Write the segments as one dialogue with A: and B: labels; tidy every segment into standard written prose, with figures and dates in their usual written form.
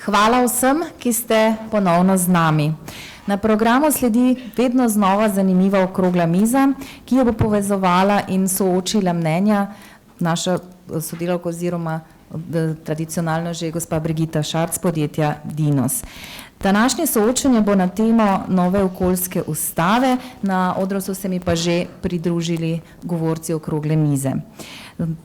A: Hvala vsem, ki ste ponovno z nami. Na programu sledi vedno znova zanimiva okrogla miza, ki jo bo povezovala in soočila mnenja naša sodelavka oziroma tradicionalno že gospa Brigita Šarc, podjetja Dinos. Današnje soočenje bo na temo nove okoljske ustave, na odru so se mi pa že pridružili govorci okrogle mize.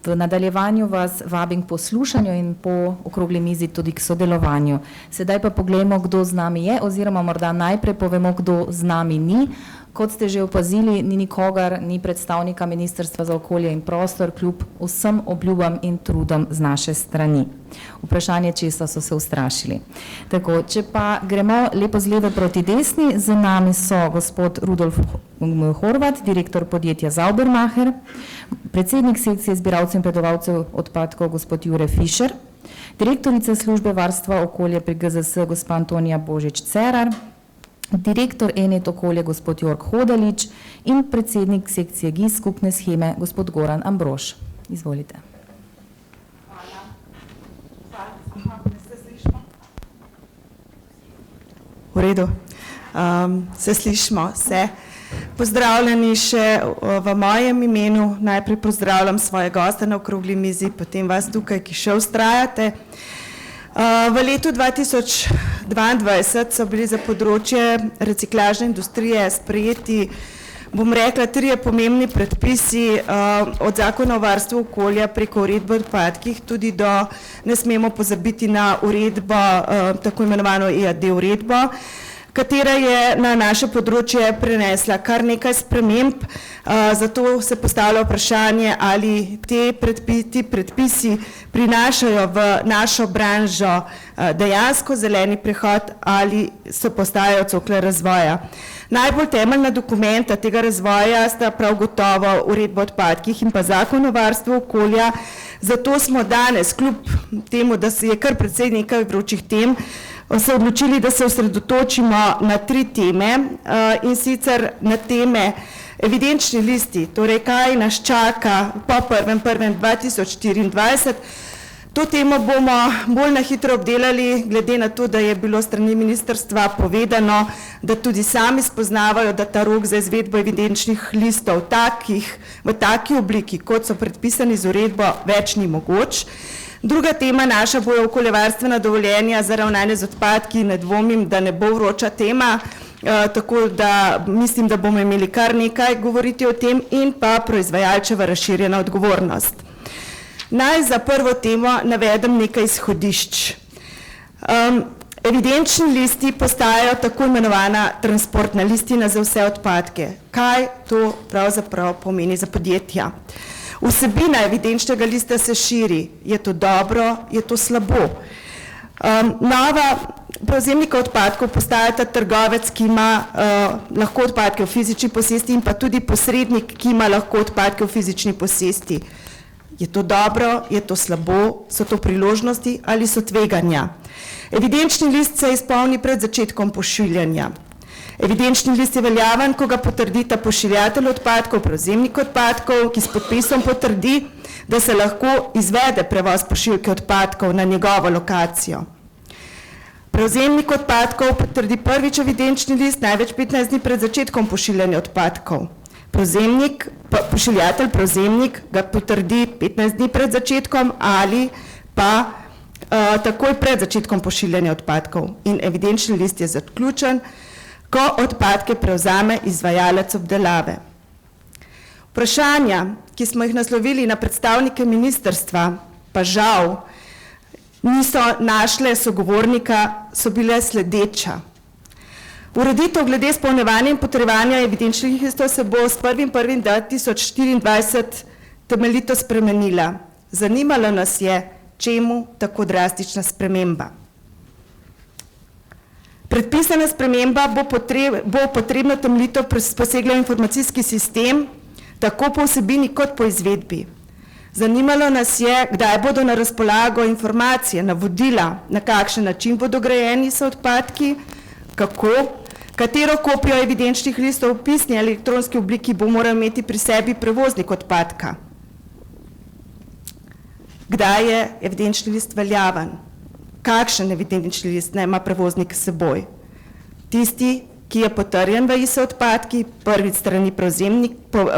A: V nadaljevanju vas vabim k poslušanju in po okrogli mizi tudi k sodelovanju. Sedaj pa pogledamo, kdo z nami je, oziroma morda najprej povemo, kdo z nami ni. Kot ste že opazili, ni nikogar, ni predstavnika Ministrstva za okolje in prostor, kljub vsem obljubam in trudom z naše strani. Vprašanje, česa so se ustrašili. Tako, če pa gremo lepo z leve proti desni, z nami so gospod Rudolf Horvat, direktor podjetja Saubermacher, predsednik sekcije zbiralcev in predelovalcev odpadkov gospod Jure Fišer, direktorica službe varstva okolja pri GZS gospa Antonija Božič-Cerar, direktor Enet okolje gospod Jorg Hodalič in predsednik sekcije GIS skupne sheme gospod Goran Ambrož. Izvolite.
B: V redu, se slišimo, se. Pozdravljeni še v mojem imenu, najprej pozdravljam svoje goste na okrogli mizi, potem vas tukaj, ki še vztrajate. V letu 2022 so bili za področje reciklažne industrije sprejeti, bom rekla, 3 pomembni predpisi od Zakona o varstvu okolja preko uredbe o odpadkih, tudi do, ne smemo pozabiti na uredbo, tako imenovano EAD uredbo, katera je na naše področje prenesla kar nekaj sprememb, zato se postavlja vprašanje, ali ti predpisi prinašajo v našo branžo dejansko zeleni prehod ali se postajajo cokle razvoja. Najbolj temeljna dokumenta tega razvoja sta prav gotovo uredba o odpadkih in pa Zakon o varstvu okolja, zato smo danes, kljub temu, da se je kar precej nekaj vročih tem, se odločili, da se osredotočimo na 3 teme in sicer na teme evidenčni listi, torej kaj nas čaka po 1.1.2024. To temo bomo bolj na hitro obdelali, glede na to, da je bilo strani ministrstva povedano, da tudi sami spoznavajo, da ta rok za izvedbo evidenčnih listov v taki obliki, kot so predpisani z uredbo, več ni mogoč. Druga tema naša bo okoljevarstvena dovoljenja za ravnanje z odpadki, ne dvomim, da ne bo vroča tema, tako da mislim, da bomo imeli kar nekaj govoriti o tem in pa proizvajalčeva razširjena odgovornost. Naj za prvo temo navedem nekaj izhodišč. Evidenčni listi postajajo tako imenovana transportna listina za vse odpadke. Kaj to pravzaprav pomeni za podjetja? Vsebina evidenčnega lista se širi. Je to dobro, je to slabo? Nova prevzemnika odpadkov postajata trgovec, ki ima lahko odpadke v fizični posesti in pa tudi posrednik, ki ima lahko odpadke v fizični posesti. Je to dobro, je to slabo, so to priložnosti ali so tveganja? Evidenčni list se izpolni pred začetkom pošiljanja. Evidenčni list je veljaven, ko ga potrdita pošiljatelj odpadkov, prevzemnik odpadkov, ki s podpisom potrdi, da se lahko izvede prevoz pošiljke odpadkov na njegovo lokacijo. Prevzemnik odpadkov potrdi prvič evidenčni list največ 15 dni pred začetkom pošiljanja odpadkov. Pošiljatelj, prevzemnik ga potrdi 15 dni pred začetkom ali pa takoj pred začetkom pošiljanja odpadkov. In evidenčni list je zaključen, ko odpadke prevzame izvajalec obdelave. Vprašanja, ki smo jih naslovili na predstavnike ministrstva, pa žal niso našle sogovornika, so bile sledeča. Ureditev glede izpolnjevanja in potrjevanja evidenčnih listov se bo s 1.1.2024 temeljito spremenila. Zanimalo nas je, čemu tako drastična sprememba. Predpisana sprememba bo potrebno temeljito posegla informacijski sistem, tako po vsebini kot po izvedbi. Zanimalo nas je, kdaj bodo na razpolago informacije, navodila, na kakšen način bodo grajeni so odpadki, kako, katero kopijo evidenčnih listov v pisni ali elektronski obliki bo moral imeti pri sebi prevoznik odpadka. Kdaj je evidenčni list veljaven? kakšen evidenčni list naj ima prevoznik s seboj. Tisti, ki je potrjen v ISO odpadki, prvi strani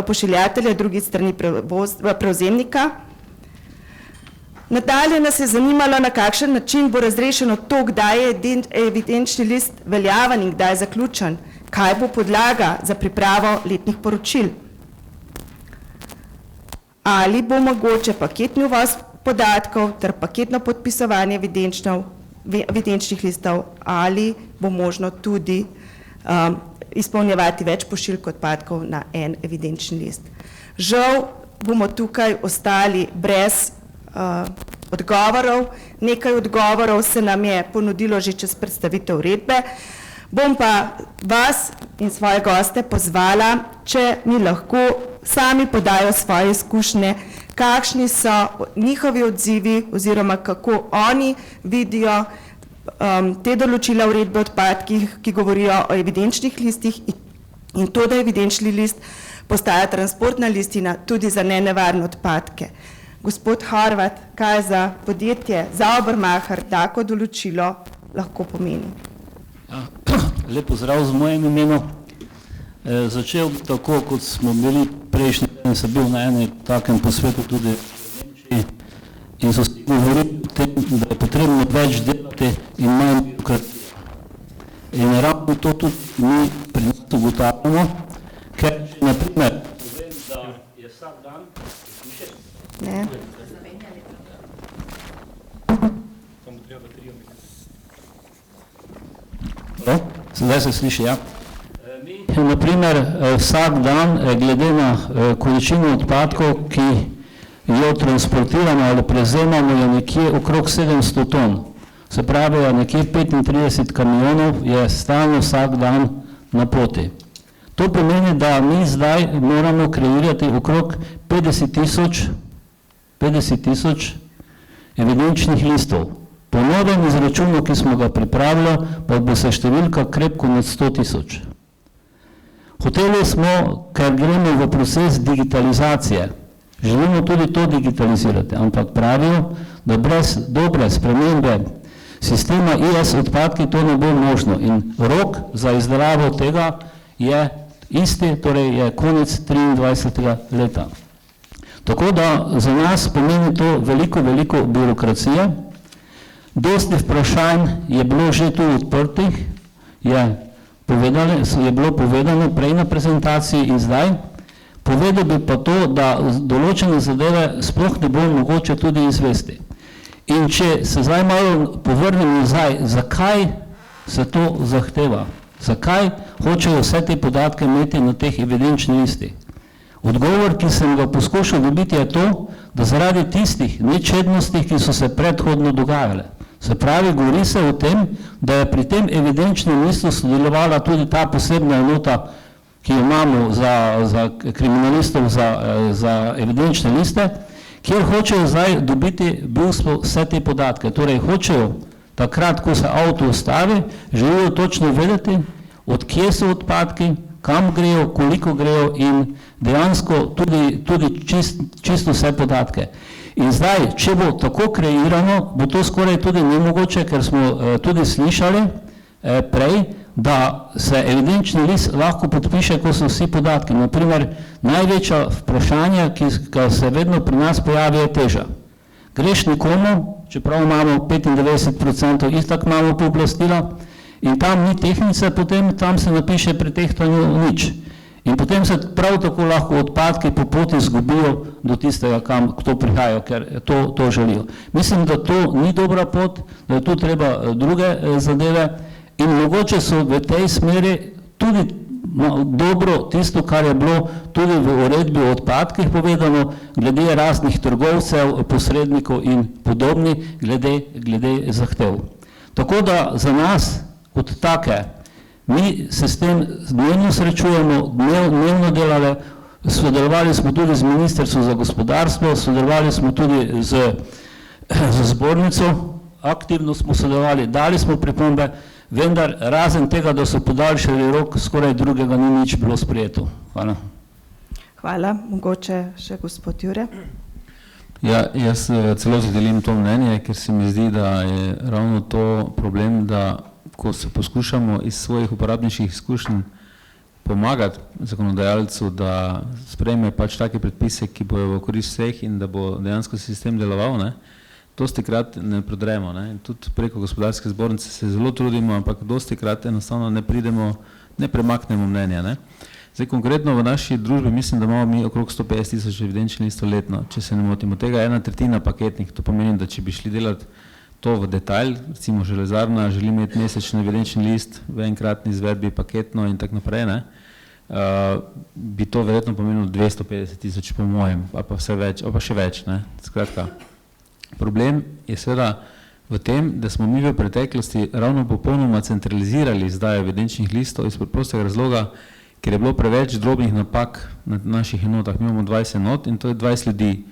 B: pošiljatelja, drugi strani prevzemnika. Nadalje nas je zanimalo, na kakšen način bo razrešeno to, kdaj je evidenčni list veljaven in kdaj je zaključen, kaj bo podlaga za pripravo letnih poročil. Ali bo mogoče paketni uvoz podatkov ter paketno podpisovanje evidenčnih listov, ali bo možno tudi izpolnjevati več pošiljk odpadkov na en evidenčni list. Žal bomo tukaj ostali brez odgovorov. Nekaj odgovorov se nam je ponudilo že čez predstavitev uredbe. Bom pa vas in svoje goste pozvala, če mi lahko sami podajo svoje izkušnje, kakšni so njihovi odzivi oziroma kako oni vidijo te določila uredbe o odpadkih, ki govorijo o evidenčnih listih in to, da evidenčni list postaja transportna listina tudi za nenevarne odpadke. Gospod Horvat, kaj za podjetje, za Obermacher tako določilo lahko pomeni?
C: Lep pozdrav z mojem imenu. Začel tako, kot smo bili prejšnji teden, sem bil na enem takem posvetu tudi v Nemčiji in so si govorili o tem, da je potrebno več delati in manj birokracije. In ravno to tudi mi pri nas ugotavljamo, ker na primer povem, da je vsak dan,
B: Ne.
C: Zdaj se sliši, ja. Mi, na primer, vsak dan, glede na količino odpadkov, ki jo transportiramo ali prevzemamo, je nekje okrog 700 ton. Se pravi, nekje 35 kamionov je stalno vsak dan na poti. To pomeni, da mi zdaj moramo kreirati okrog 50 tisoč evidenčnih listov. Po novem izračunu, ki smo ga pripravili, pa bo se številka krepko nad 100 tisoč. Hoteli smo, ker gremo v proces digitalizacije, želimo tudi to digitalizirati, ampak pravijo, da brez dobre spremembe sistema IS odpadki to ne bo možno in rok za izdelavo tega je isti, torej je konec 23. leta. Tako da za nas pomeni to veliko birokracije. Dosti vprašanj je bilo že tu odprtih, je bilo povedano prej na prezentaciji in zdaj. Povedal bi pa to, da določene zadeve sploh ne bo mogoče tudi izvesti. In če se zdaj malo povrnem nazaj, zakaj se to zahteva? Zakaj hočejo vse te podatke imeti na teh evidenčnih listih? Odgovor, ki sem ga poskušal dobiti, je to, da zaradi tistih nečednosti, ki so se predhodno dogajale. Se pravi, govori se o tem, da je pri tem evidenčnem listu sodelovala tudi ta posebna enota, ki jo imamo za kriminalistov, za evidenčne liste, kjer hočejo zdaj dobiti vse te podatke. Torej, hočejo takrat, ko se avto ustavi, želijo točno vedeti, od kje so odpadki, kam grejo, koliko grejo in dejansko tudi čisto vse podatke. In zdaj, če bo tako kreirano, bo to skoraj tudi nemogoče, ker smo tudi slišali prej, da se evidenčni list lahko podpiše, ko so vsi podatki. Naprimer, največja vprašanja, ki se vedno pri nas pojavi, je teža. Greš nekomu, čeprav imamo 95%, itak imamo pooblastila, in tam ni tehnice, potem tam se napiše pretehtano nič. In potem se prav tako lahko odpadki po poti zgubijo do tistega, kam kdo prihajajo, ker to želijo. Mislim, da to ni dobra pot, da je tu treba druge zadeve in mogoče so v tej smeri tudi dobro tisto, kar je bilo tudi v uredbi o odpadkih povedano, glede raznih trgovcev, posrednikov in podobni, glede zahtev. Tako da za nas kot take, mi se s tem dnevno srečujemo, dnevno delali, sodelovali smo tudi z Ministrstvom za gospodarstvo, sodelovali smo tudi z zbornico, aktivno smo sodelovali, dali smo pripombe, vendar razen tega, da so podaljšali rok, skoraj drugega ni nič bilo sprejeto. Hvala.
B: Hvala. Mogoče še gospod Jure.
D: Ja, jaz celo delim to mnenje, ker se mi zdi, da je ravno to problem, da ko se poskušamo iz svojih uporabniških izkušenj pomagati zakonodajalcu, da sprejme pač take predpise, ki bojo v korist vseh in da bo dejansko sistem deloval, ne, dostikrat ne prodremo, ne, in tudi preko gospodarske zbornice se zelo trudimo, ampak dostikrat enostavno ne pridemo, ne premaknemo mnenja, ne. Zdaj, konkretno v naši družbi mislim, da imamo mi okrog 150 000 evidenčnih listov letno, če se ne motimo. Tega je 1/3 paketnih, to pomeni, da če bi šli delati to v detalj, recimo železarna želi imeti mesečni evidenčni list v enkratni izvedbi paketno in tako naprej, ne, bi to verjetno pomenilo 250 000 po mojem, pa vse več, pa še več, ne. Skratka, problem je seveda v tem, da smo mi v preteklosti ravno popolnoma centralizirali izdajo evidenčnih listov iz preprostega razloga, ker je bilo preveč drobnih napak na naših enotah. Mi imamo 20 enot in to je 20 ljudi.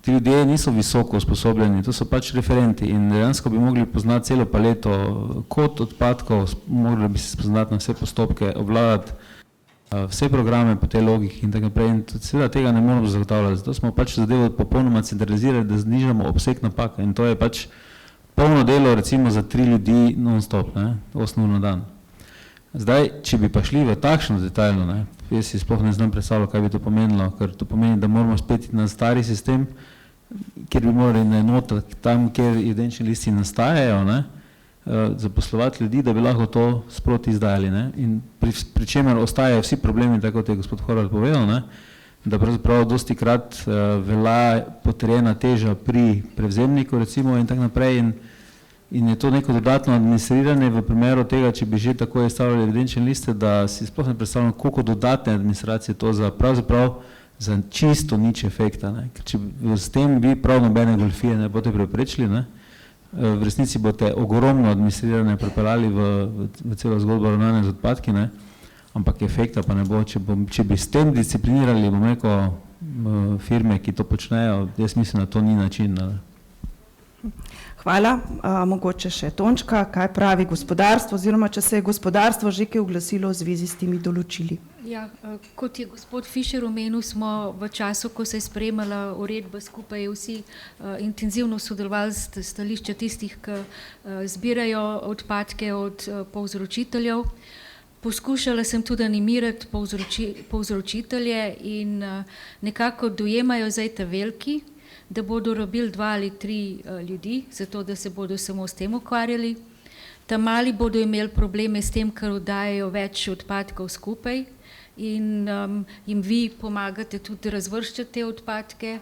D: Ti ljudje niso visoko usposobljeni, to so pač referenti in dejansko bi mogli poznati celo paleto kod odpadkov, mogli bi se spoznati na vse postopke, obvladati vse programe po tej logiki in tako naprej. In seveda tega ne moramo zagotavljati, zato smo pač zadevo popolnoma centralizirali, da znižamo obseg napak in to je pač polno delo recimo za 3 ljudi non-stop, 8 ur na dan. Zdaj, če bi pa šli v takšno detaljno, ne, jaz si sploh ne znam predstavljati, kaj bi to pomenilo, ker to pomeni, da moramo spet na stari sistem, kjer bi morali na enotah, tam, kjer evidenčni listi nastajajo, ne, zaposlovati ljudi, da bi lahko to sproti izdajali, ne, in pri čemer ostajajo vsi problemi, tako kot je gospod Horvat povedal, ne, da pravzaprav dostikrat velja potrjena teža pri prevzemniku recimo in tako naprej in je to neko dodatno administriranje v primeru tega, če bi že tako izstavljali evidenčne liste, da si sploh ne predstavljamo, koliko dodatne administracije to za pravzaprav za čisto nič efekta, ne, ker če s tem bi prav nobene golfije ne boste preprečili, ne, v resnici boste ogromno administriranje prepeljali v celo zgodbo ravnanja z odpadki, ne, ampak efekta pa ne bo, če bi s tem disciplinirali, bom rekel, firme, ki to počnejo, jaz mislim, da to ni način.
B: Hvala. Mogoče še Tončka, kaj pravi gospodarstvo oziroma če se je gospodarstvo že kaj oglasilo v zvezi s temi določili?
E: Ja, kot je gospod Fišer omenil, smo v času, ko se je sprejemala uredba skupaj vsi intenzivno sodelovali z stališča tistih, ki zbirajo odpadke od povzročiteljev. Poskušala sem tudi animirati povzročitelje in nekako dojemajo zdaj ta veliki, da bodo robili 2 ali 3 ljudi, zato da se bodo samo s tem ukvarjali. Ta mali bodo imeli probleme s tem, ker oddajajo več odpadkov skupaj in jim vi pomagate tudi razvrščati te odpadke.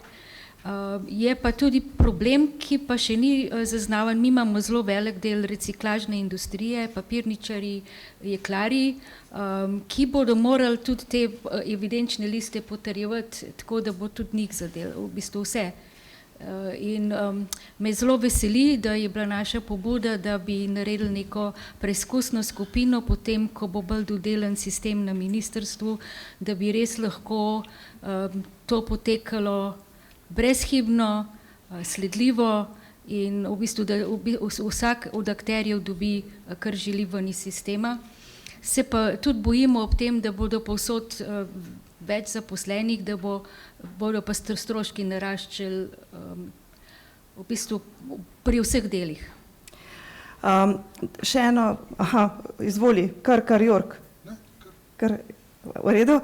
E: Je pa tudi problem, ki pa še ni zaznavan. Mi imamo zelo velik del reciklažne industrije, papirničarji, jeklarji, ki bodo morali tudi te evidenčne liste potrjevati, tako da bo tudi njih zadel, v bistvu vse. In me zelo veseli, da je bila naša pobuda, da bi naredili neko preizkusno skupino, potem, ko bo bolj dodelen sistem na ministrstvu, da bi res lahko to potekalo brezhibno, sledljivo in v bistvu, da vsak od akterjev dobi, kar želi ven iz sistema. Se pa tudi bojimo ob tem, da bodo povsod več zaposlenih, da bodo pa stroški naraščali v bistvu pri vseh delih.
B: Še eno, izvoli, kar Jork. V redu.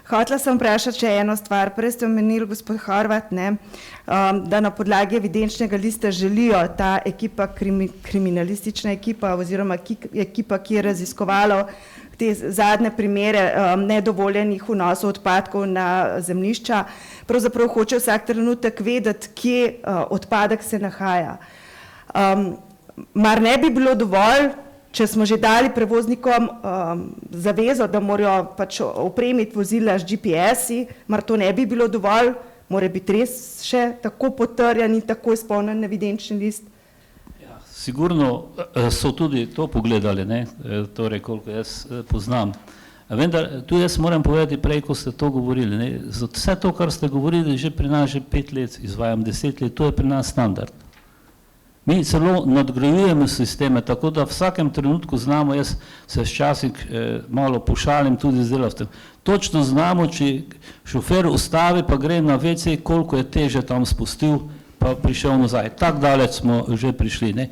B: Hotela sem vprašati še eno stvar. Prej ste omenili, gospod Horvat, da na podlagi evidenčnega lista želijo ta ekipa, kriminalistična ekipa oziroma ekipa, ki je raziskovala te zadnje primere nedovoljenih vnosov odpadkov na zemljišča, pravzaprav hoče vsak trenutek vedeti, kje odpadek se nahaja. Mar ne bi bilo dovolj, če smo že dali prevoznikom zavezo, da morajo pač opremiti vozila z GPS-i, mar to ne bi bilo dovolj, mora biti res še tako potrjen in tako izpolnjen evidenčni list?
C: Sigurno so tudi to pogledali, ne, torej koliko jaz poznam. Vendar tu jaz moram povedati prej, ko ste to govorili, ne, vse to, kar ste govorili, že pri nas že 5 let izvajam, 10 let, to je pri nas standard. Mi celo nadgrajujemo sisteme, tako da v vsakem trenutku znamo, jaz se včasih malo pošalim tudi z delavcem, točno znamo, če šofer ustavi pa gre na WC, koliko je teže tam spustil, pa prišel nazaj. Tako daleč smo že prišli. Ne.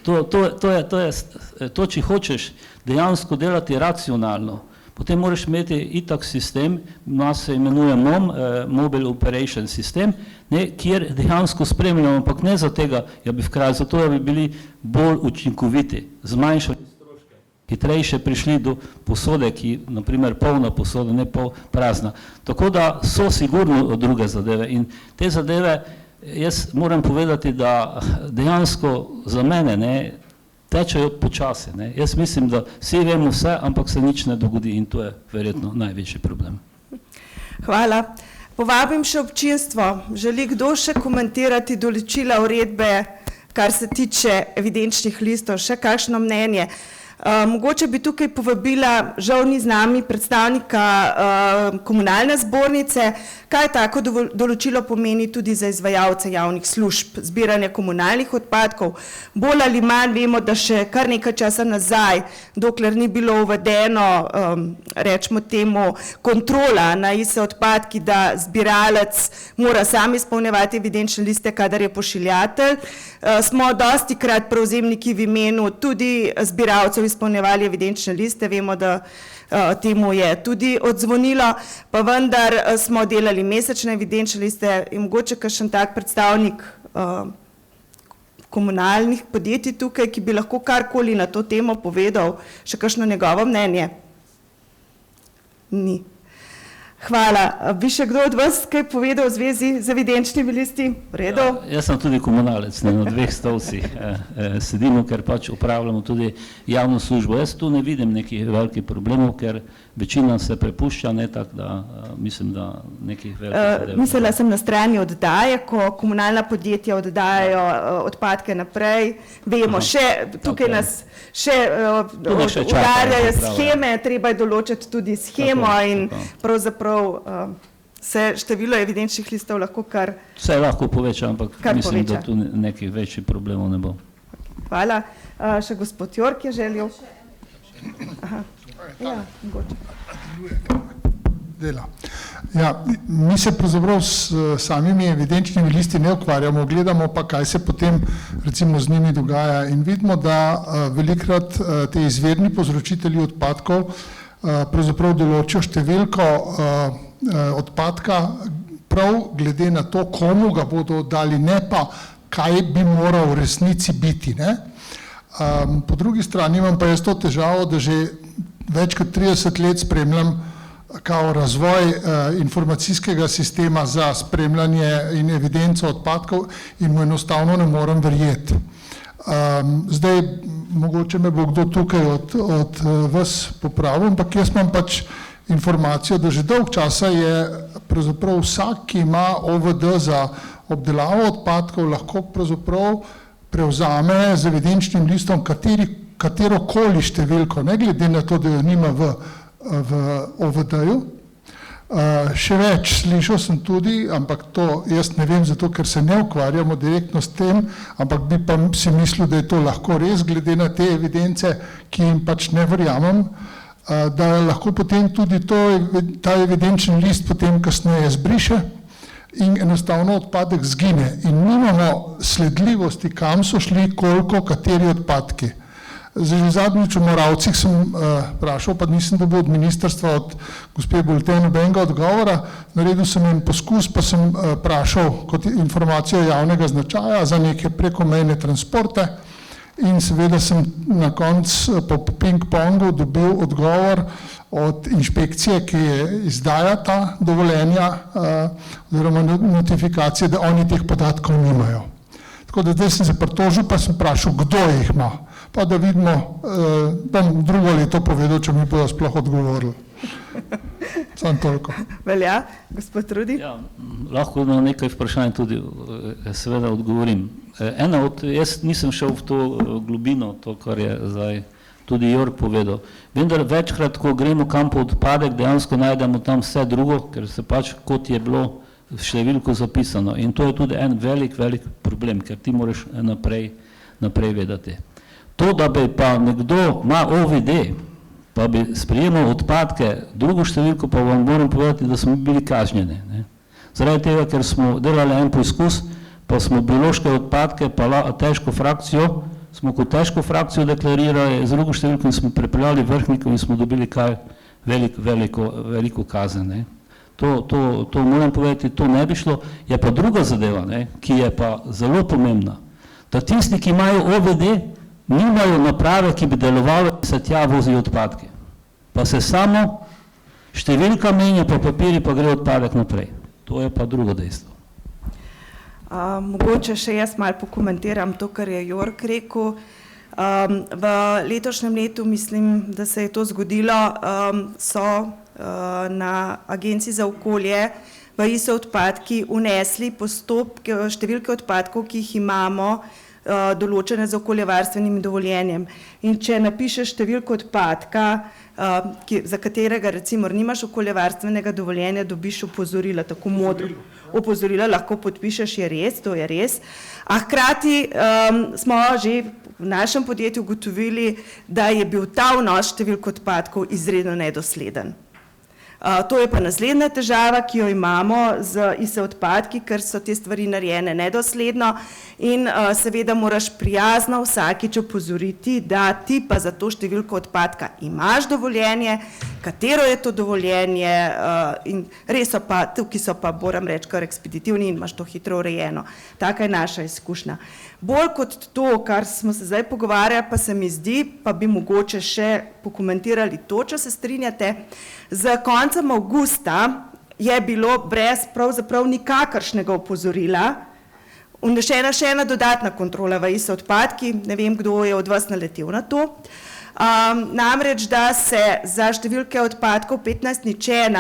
C: To, če hočeš dejansko delati racionalno, potem moraš imeti itak sistem, nas se imenuje MOM, Mobile Operation System, ne, kjer dejansko spremljamo, ampak ne za tega, zato da bi bili bolj učinkoviti, zmanjšali stroške, hitrejše prišli do posode, ki naprimer polna posoda, ne pol prazna. Tako da so sigurno druge zadeve in te zadeve, jaz moram povedati, da dejansko za mene ne, tečejo počasi. Ne. Jaz mislim, da vsi vemo vse, ampak se nič ne dogodi in to je verjetno največji problem.
B: Hvala. Povabim še občinstvo. Želi kdo še komentirati določila uredbe, kar se tiče evidenčnih listov, še kakšno mnenje? Mogoče bi tukaj povabila, žal ni z nami predstavnika komunalne zbornice, kaj tako določilo pomeni tudi za izvajalce javnih služb, zbiranje komunalnih odpadkov. Bolj ali manj vemo, da še kar nekaj časa nazaj, dokler ni bilo uvedeno, rečemo temu, kontrola na ISE odpadki, da zbiralec mora sam izpolnjevati evidenčne liste, kadar je pošiljatelj. Smo dostikrat prevzemniki v imenu tudi zbiralcev izpolnjevali evidenčne liste, vemo, da temu je tudi odzvonilo, pa vendar smo delali mesečne evidenčne liste in mogoče kakšen tak predstavnik komunalnih podjetij tukaj, ki bi lahko karkoli na to temo povedal, še kakšno njegovo mnenje? Ni. Hvala. Bi še kdo od vas kaj povedal v zvezi z evidenčnimi listi? V redu?
C: Jaz sem tudi komunalec, ne, na dveh stolcih sedimo, ker pač upravljamo tudi javno službo. Jaz tu ne vidim nekih velikih problemov, ker večina se prepušča, ne tako da mislim, da nekih velikih zadev.
B: Mislila sem na strani oddaje, ko komunalna podjetja oddajajo odpadke naprej. Vemo, tukaj nas še udarjajo sheme, treba je določiti tudi shemo in pravzaprav se število evidenčnih listov lahko kar
C: se lahko poveča, ampak mislim, da tu nekih večjih problemov ne bo.
B: Hvala. Še gospod Jork je želel. Ja, mogoče.
F: Ja, mi se pravzaprav s samimi evidenčnimi listi ne ukvarjamo, gledamo pa, kaj se potem recimo z njimi dogaja in vidimo, da velikrat te izvirni povzročitelji odpadkov pravzaprav določijo številko odpadka prav glede na to, komu ga bodo dali, ne pa kaj bi moral v resnici biti. Ne? Po drugi strani imam pa jaz to težavo, da že več kot 30 let spremljam kao razvoj informacijskega sistema za spremljanje in evidenco odpadkov in mu enostavno ne morem verjeti. Zdaj, mogoče me bo kdo tukaj od vas popravil, ampak jaz imam pač informacijo, da že dolg časa je pravzaprav vsak, ki ima OVD za obdelavo odpadkov, lahko pravzaprav prevzame z evidenčnim listom katerokoli številko, ne glede na to, da jo nima v OVD-ju. Še več, slišal sem tudi, ampak to jaz ne vem, zato ker se ne ukvarjamo direktno s tem, ampak bi pa si mislil, da je to lahko res, glede na te evidence, ki jim pač ne verjamem, da lahko potem tudi ta evidenčni list potem kasneje zbriše in enostavno odpadek zgine. In nimamo sledljivosti, kam so šli, koliko, kateri odpadki. Že zadnjič v Moravcih sem vprašal, pa nisem dobil od ministrstva, od gospe Bolte nobenega odgovora. Naredil sem en poskus, pa sem vprašal kot informacijo javnega značaja za neke prekomejne transporte in seveda sem na koncu po ping-pongu dobil odgovor od inšpekcije, ki izdaja ta dovoljenja oziroma notifikacije, da oni teh podatkov nimajo. Tako da zdaj sem se pritožil, pa sem vprašal, kdo jih ima. Pa da vidimo, bom drugo leto povedal, če mi bodo sploh odgovorili. Samo toliko.
B: Velja, gospod Rudi?
C: Ja, lahko na nekaj vprašanj tudi seveda odgovorim. Jaz nisem šel v to globino, to, kar je zdaj tudi Jork povedal. Vendar večkrat, ko gremo kam po odpadek, dejansko najdemo tam vse drugo, ker se pač kot je bilo v številko zapisano. In to je tudi en velik problem, ker ti moraš naprej vedeti. To, da bi pa nekdo ima OVD, pa bi sprejemal odpadke, drugo številko pa vam moram povedati, da smo bili kažnjeni. Zaradi tega, ker smo delali en poizkus, pa smo biološke odpadke, pa težko frakcijo, smo kot težko frakcijo deklarirali, z drugo številko smo pripeljali vrhnikov in smo dobili kaj veliko kazen. Ne. To moram povedati, to ne bi šlo. Je pa druga zadeva, ne, ki je pa zelo pomembna, da tisti, ki imajo OVD, nimajo naprave, ki bi delovali, se tja vozijo odpadke. Pa se samo številka menja, pa papiri, pa gre odpadek naprej. To je pa drugo dejstvo.
B: Mogoče še jaz malo pokomentiram to, kar je Jork rekel. V letošnjem letu, mislim, da se je to zgodilo, so na Agenciji za okolje v ISO odpadki unesli postopke, številke odpadkov, ki jih imamo, določene z okoljevarstvenim dovoljenjem. In če napišeš številko odpadka, za katerega recimo nimaš okoljevarstvenega dovoljenja, dobiš opozorila, tako modro. Opozorila lahko podpišeš, je res, to je res. A hkrati smo že v našem podjetju ugotovili, da je bil ta vnos številk odpadkov izredno nedosleden. To je pa naslednja težava, ki jo imamo z ISO odpadki, ker so te stvari narejene nedosledno in seveda moraš prijazno vsakič opozoriti, da ti pa za to številko odpadka imaš dovoljenje, katero je to dovoljenje in res so pa, tukaj so pa, moram reči, kar ekspeditivni in imaš to hitro urejeno. Taka je naša izkušnja. Bolj kot to, kar smo se zdaj pogovarjali, pa se mi zdi, pa bi mogoče še pokomentirali to, če se strinjate, z koncem avgusta je bilo brez pravzaprav nikakršnega opozorila vnešena še ena dodatna kontrola v ISO odpadki, ne vem, kdo je od vas naletel na to, namreč, da se za številke odpadkov 15.1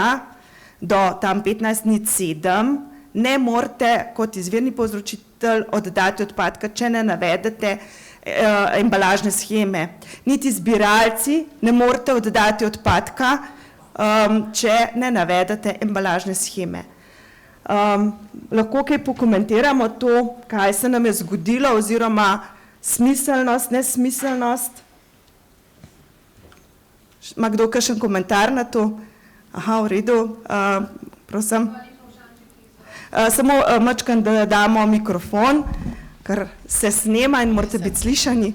B: do tam 15.7 ne morete kot izvirni povzročitelj oddati odpadka, če ne navedete embalažne sheme. Niti zbiralci ne morete oddati odpadka, če ne navedete embalažne sheme. Lahko kaj pokomentiramo to, kaj se nam je zgodilo oziroma smiselnost, nesmiselnost? Ima kdo kakšen komentar na to? Aha, v redu, prosim. Samo mačkam, da damo mikrofon, ker se snema in morate biti slišani.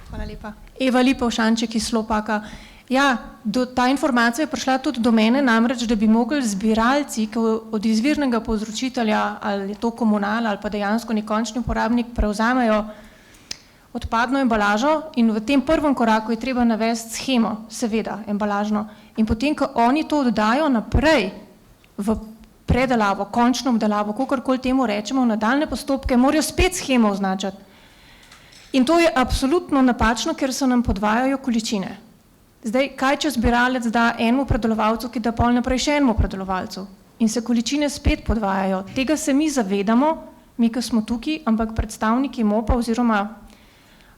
G: Hvala lepa. Eva Lipovšanček iz Slopaka. Ja, ta informacija je prišla tudi do mene, namreč, da bi mogli zbiralci, ki od izvirnega povzročitelja, ali je to komunal ali pa dejansko nekončni uporabnik, prevzamejo odpadno embalažo in v tem prvem koraku je treba navesti shemo, seveda, embalažno. In potem, ko oni to oddajo naprej v predelavo, končno obdelavo, kakorkoli temu rečemo, v nadaljne postopke, morajo spet shemo označiti. In to je absolutno napačno, ker se nam podvajajo količine. Zdaj, kaj če zbiralec da enemu predelovalcu, ki da pol naprej še enemu predelovalcu? In se količine spet podvajajo. Tega se mi zavedamo, mi, ki smo tukaj, ampak predstavniki MOP-a oziroma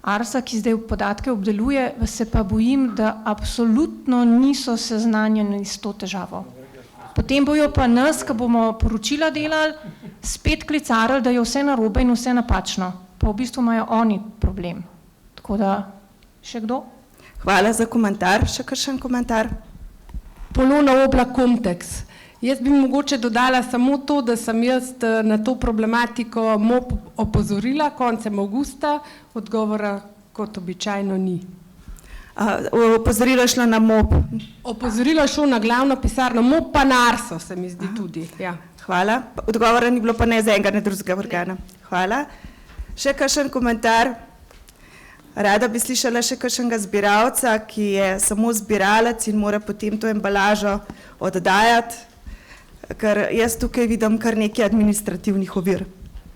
G: ARSA, ki zdaj podatke obdeluje, se pa bojim, da absolutno niso seznanjeni s to težavo. Potem bojo pa nas, ki bomo poročila delali, spet klicarali, da je vse narobe in vse napačno. Pa v bistvu imajo oni problem. Tako da, še kdo?
B: Hvala za komentar. Še kakšen komentar?
H: Polona Oblak Komteks. Jaz bi mogoče dodala samo to, da sem jaz na to problematiko MOP opozorila koncem avgusta, odgovora kot običajno ni.
B: Opozorilo je šlo na MOP.
H: Opozorilo je šlo na glavno pisarno MOP pa na ARSO, se mi zdi tudi. Ja.
B: Hvala. Odgovora ni bilo pa ne za enega, ne drugega organa. Hvala. Še kakšen komentar? Rada bi slišala še kakšnega zbiralca, ki je samo zbiralec in mora potem to embalažo oddajati, ker jaz tukaj vidim kar nekaj administrativnih ovir.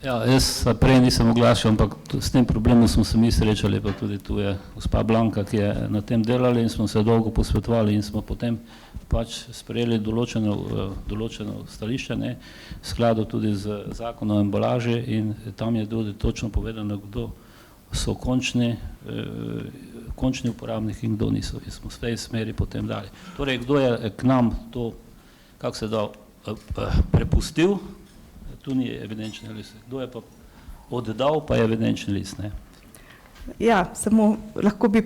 C: Ja, jaz prej nisem oglašal, ampak s tem problemom smo se mi srečali, pa tudi tu je gospa Blanka, ki je na tem delali in smo se dolgo posvetovali in smo potem pač sprejeli določeno stališče, ne, v skladu tudi z zakonom o embalaži in tam je tudi točno povedano, kdo so končni uporabniki in kdo niso. In smo v tej smeri potem dali. Torej, kdo je k nam to, kako se da, prepustil, tu ni evidenčni list. Kdo je pa oddal, pa je evidenčni list. Ne?
B: Ja, samo lahko bi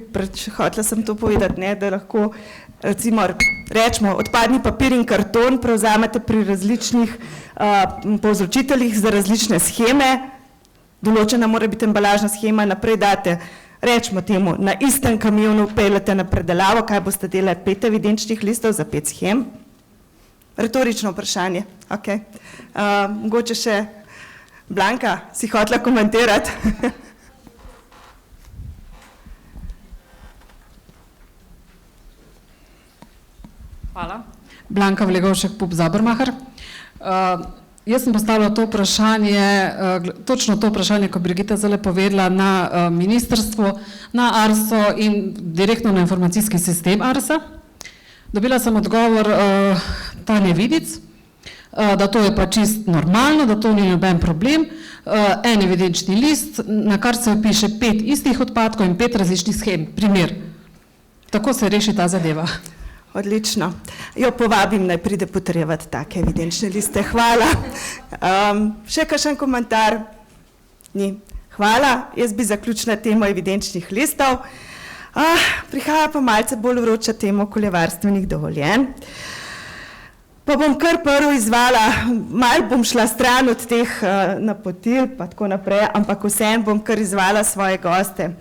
B: hotela sem to povedati, ne, da lahko recimo rečemo odpadni papir in karton prevzamete pri različnih povzročiteljih za različne sheme, določena mora biti embalažna shema, naprej date, rečemo temu, na istem kamionu peljete na predelavo, kaj boste delali 5 evidenčnih listov za 5 shem? Retorično vprašanje, ok. Mogoče še Blanka, si hotela komentirati?
I: Hvala. Blanka Vlegovšek, Pup Zabermacher. Jaz sem postavila to vprašanje, točno to vprašanje, ko Brigita zdaj povedala, na ministrstvo, na ARSO in direktno na informacijski sistem ARSA. Dobila sem odgovor Tanje Vidic, da to je pa čist normalno, da to ni noben problem, en evidenčni list, na kar se piše 5 istih odpadkov in 5 različnih shem. Primer. Tako se reši ta zadeva.
B: Odlično. Jo povabim, naj pride potrjevati take evidenčne liste. Hvala. Še kakšen komentar? Ni. Hvala. Jaz bi zaključila temo evidenčnih listov. Prihaja pa malce bolj vroča tema okoljevarstvenih dovoljenj. Pa bom kar prvo izvala, malo bom šla stran od teh napotil, pa tako naprej, ampak vsem bom kar izvala svoje goste.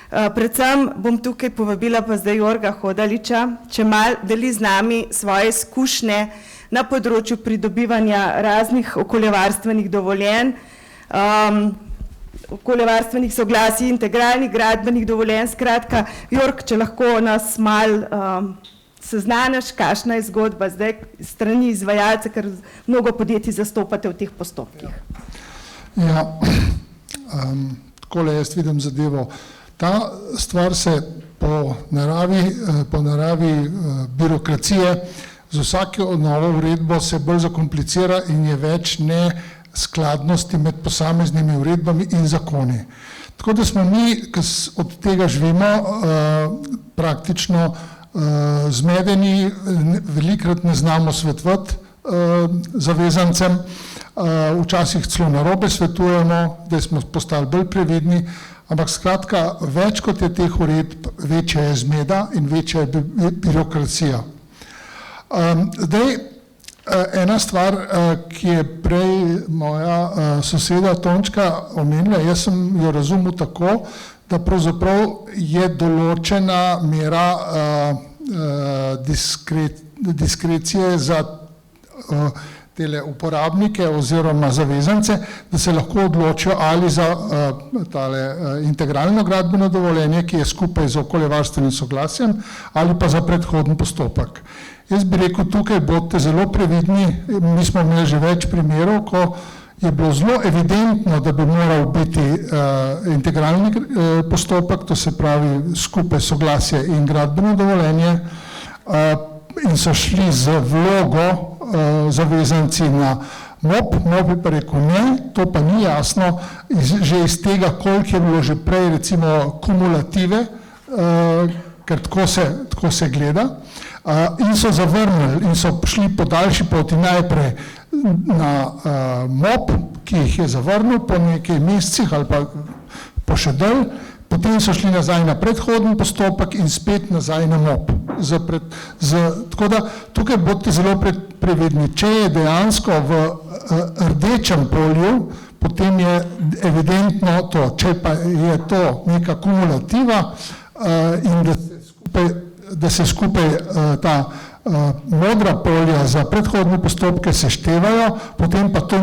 B: Predvsem bom tukaj povabila pa zdaj Jorga Hodaliča, če mal deli z nami svoje izkušnje na področju pridobivanja raznih okoljevarstvenih dovoljenj, okoljevarstvenih soglasij, integralnih gradbenih dovoljenj. Skratka, Jorg, če lahko nas mal seznaniš, kakšna je zgodba zdaj strani izvajalca, ker mnogo podjetij zastopate v teh postopkih.
F: Ja, takole jaz vidim zadevo. Ta stvar se po naravi birokracije z vsako novo uredbo se bolj zakomplicira in je več neskladnosti med posameznimi uredbami in zakoni. Tako da smo mi, ki od tega živimo, praktično zmedeni, velikrat ne znamo svetovati zavezancem, včasih celo narobe svetujemo, da smo postali bolj previdni, ampak skratka, več kot je teh uredb, večja je zmeda in večja je birokracija. Zdaj, ena stvar, ki je prej moja soseda Tončka omenila, jaz sem jo razumel tako, da pravzaprav je določena mera diskrecije za tele uporabnike oziroma zavezance, da se lahko odločijo ali za tale integralno gradbeno dovoljenje, ki je skupaj z okoljevarstvenim soglasjem, ali pa za predhodni postopek. Jaz bi rekel, tukaj bodite zelo previdni, mi smo imeli že več primerov, ko je bilo zelo evidentno, da bi moral biti integralni postopek, to se pravi skupaj soglasje in gradbeno dovoljenje, in so šli z vlogo zavezanci na MOP, MOP je pa rekel ne, to pa ni jasno, že iz tega, koliko je bilo že prej recimo kumulative, ker tako se gleda, in so zavrnili in so šli po daljši poti najprej na MOP, ki jih je zavrnil po nekaj mesecih ali pa po še dalj, potem so šli nazaj na predhodni postopek in spet nazaj na MOP. Tako da tukaj bodite zelo previdni. Če je dejansko v rdečem polju, potem je evidentno to. Če pa je to neka kumulativa in da se skupaj ta modra polja za predhodne postopke seštevajo, potem pa to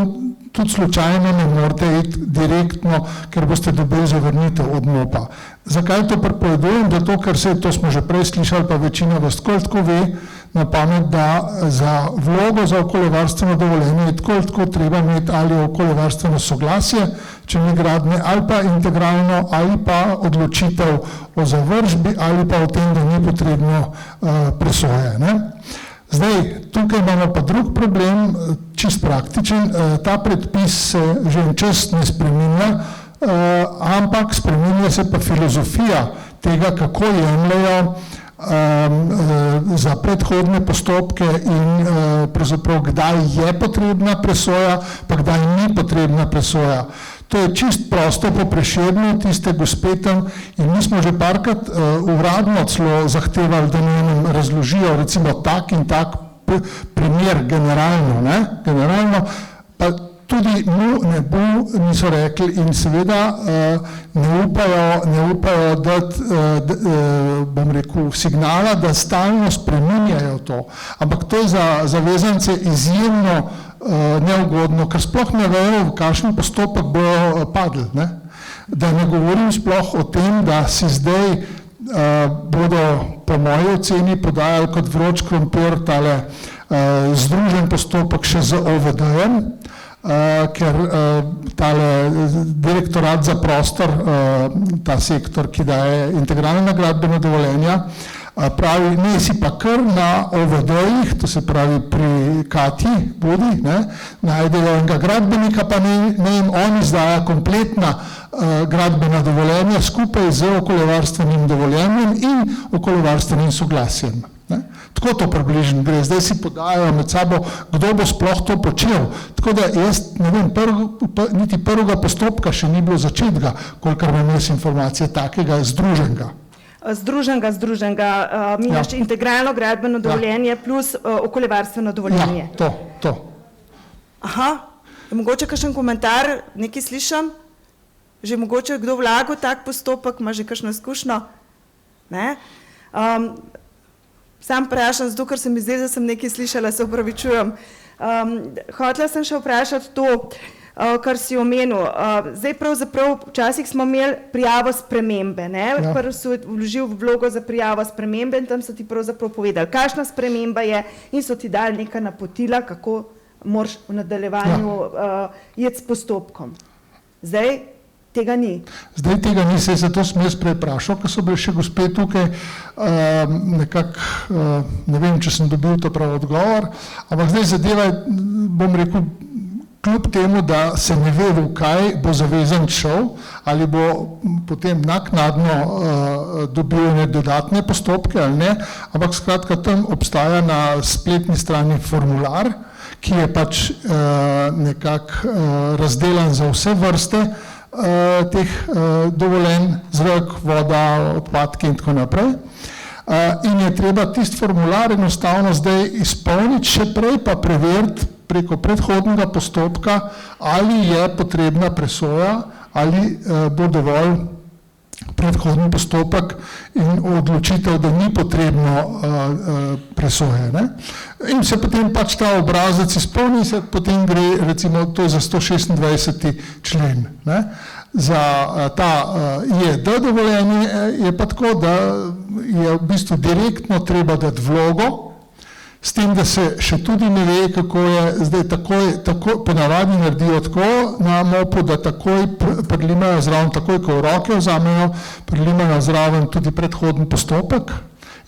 F: tudi slučajno ne morete iti direktno, ker boste dobili zavrnitev od MOP-a. Zakaj to prepovedujem? Zato, ker to smo že prej slišali, pa večina vas tako ve na pamet, da za vlogo za okoljevarstveno dovoljenje je tako treba imeti ali okoljevarstveno soglasje, če ni gradnje, ali pa integralno, ali pa odločitev o zavržbi, ali pa o tem, da ni potrebno presoje. Zdaj, tukaj imamo pa drug problem, čist praktičen, ta predpis se že en čas ne spreminja, ampak spreminja se pa filozofija tega, kako jemljajo za predhodne postopke in pravzaprav kdaj je potrebna presoja, pa kdaj ni potrebna presoja. To je čist prosto po Prešernu, tiste gospe tam, in mi smo že parkrat uradno celo zahtevali, da nam razložijo recimo tak in tak primer generalno, pa tudi mu ne bo, niso rekli, in seveda ne upajo dati, bom rekel, signala, da stalno spreminjajo to. Ampak to je za zavezance izjemno neugodno, ker sploh ne vejo, v kakšen postopek bojo padli. Da ne govorim sploh o tem, da si zdaj bodo po moji oceni podajali kot vroč krompir tale združen postopek še z OVD-jem, ker tale direktorat za prostor, ta sektor, ki daje integralna gradbena dovoljenja, pravi, ne si pa kar na OVD-jih, to se pravi pri Katji Budi, najdejo enega gradbenika, pa ne jim on izdaja kompletna gradbena dovoljenja skupaj z okoljevarstvenim dovoljenjem in okoljevarstvenim soglasjem. Tako to približno gre, zdaj si podajajo med sabo, kdo bo sploh to počel. Tako da jaz ne vem, niti prvega postopka še ni bilo začetka, kolikor imam jaz informacije takega združenega.
B: Združenega, imaš integralno gradbeno dovoljenje plus okoljevarstveno dovoljenje.
F: Ja, to.
B: Aha, je mogoče kakšen komentar, nekaj slišam? Že mogoče kdo vlagal tak postopek, ima že kakšno izkušnjo? Ne? Sam vprašam, zato ker se mi zdi, da sem nekaj slišala, se opravičujem. Hotela sem še vprašati to, kar si omenil. Zdaj pravzaprav, včasih smo imeli prijavo spremembe, ne? Prvi so vložil vlogo za prijavo spremembe in tam so ti pravzaprav povedali, kakšna sprememba je in so ti dali neka napotila, kako moraš v nadaljevanju iti s postopkom. Zdaj tega ni.
F: Zdaj tega ni, se zato sem jaz prej vprašal, ker so bili še gospe tukaj, nekako, ne vem, če sem dobil to prav odgovor, ampak zdaj zadeva, bom rekel, kljub temu, da se ne ve, v kaj bo zavezanec šel, ali bo potem naknadno dobil dodatne postopke ali ne, ampak skratka tam obstaja na spletni strani formular, ki je pač nekako razdelan za vse vrste teh dovoljenj, zrak, voda, odpadki in tako naprej. In je treba tisti formular enostavno zdaj izpolniti, še prej pa preveriti preko predhodnega postopka, ali je potrebna presoja, ali bo dovolj predhodni postopek in odločitev, da ni potrebno presoje. In se potem pač ta obrazec izpolni, se potem gre, recimo, to je za 126. člen. Za ta IED dovoljenje je pa tako, da je v bistvu direktno treba dati vlogo, s tem, da se še tudi ne ve, kako je zdaj takoj, ponavadi naredijo tako na MOP-u, da takoj prilimajo zraven, takoj, ko v roke vzamejo, prilimajo zraven tudi predhodni postopek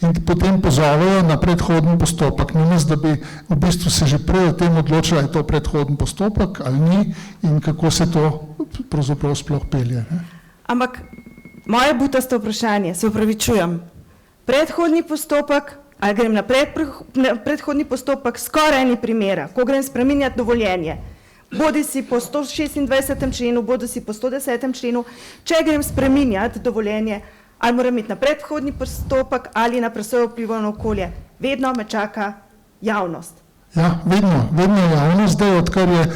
F: in potem pozovejo na predhodni postopek. Namesto da bi v bistvu se že prej o tem odločili, je to predhodni postopek ali ni in kako se to pravzaprav sploh pelje.
B: Ampak moje butasto vprašanje, se opravičujem, predhodni postopek, ali grem na predhodni postopek, skoraj ni primera, ko grem spreminjati dovoljenje, bodi si po 126. členu, bodi si po 110. členu, če grem spreminjati dovoljenje, ali moram iti na predhodni postopek ali na presojo vplivov na okolje, vedno me čaka javnost.
F: Ja, vedno javnost, zdaj odkar je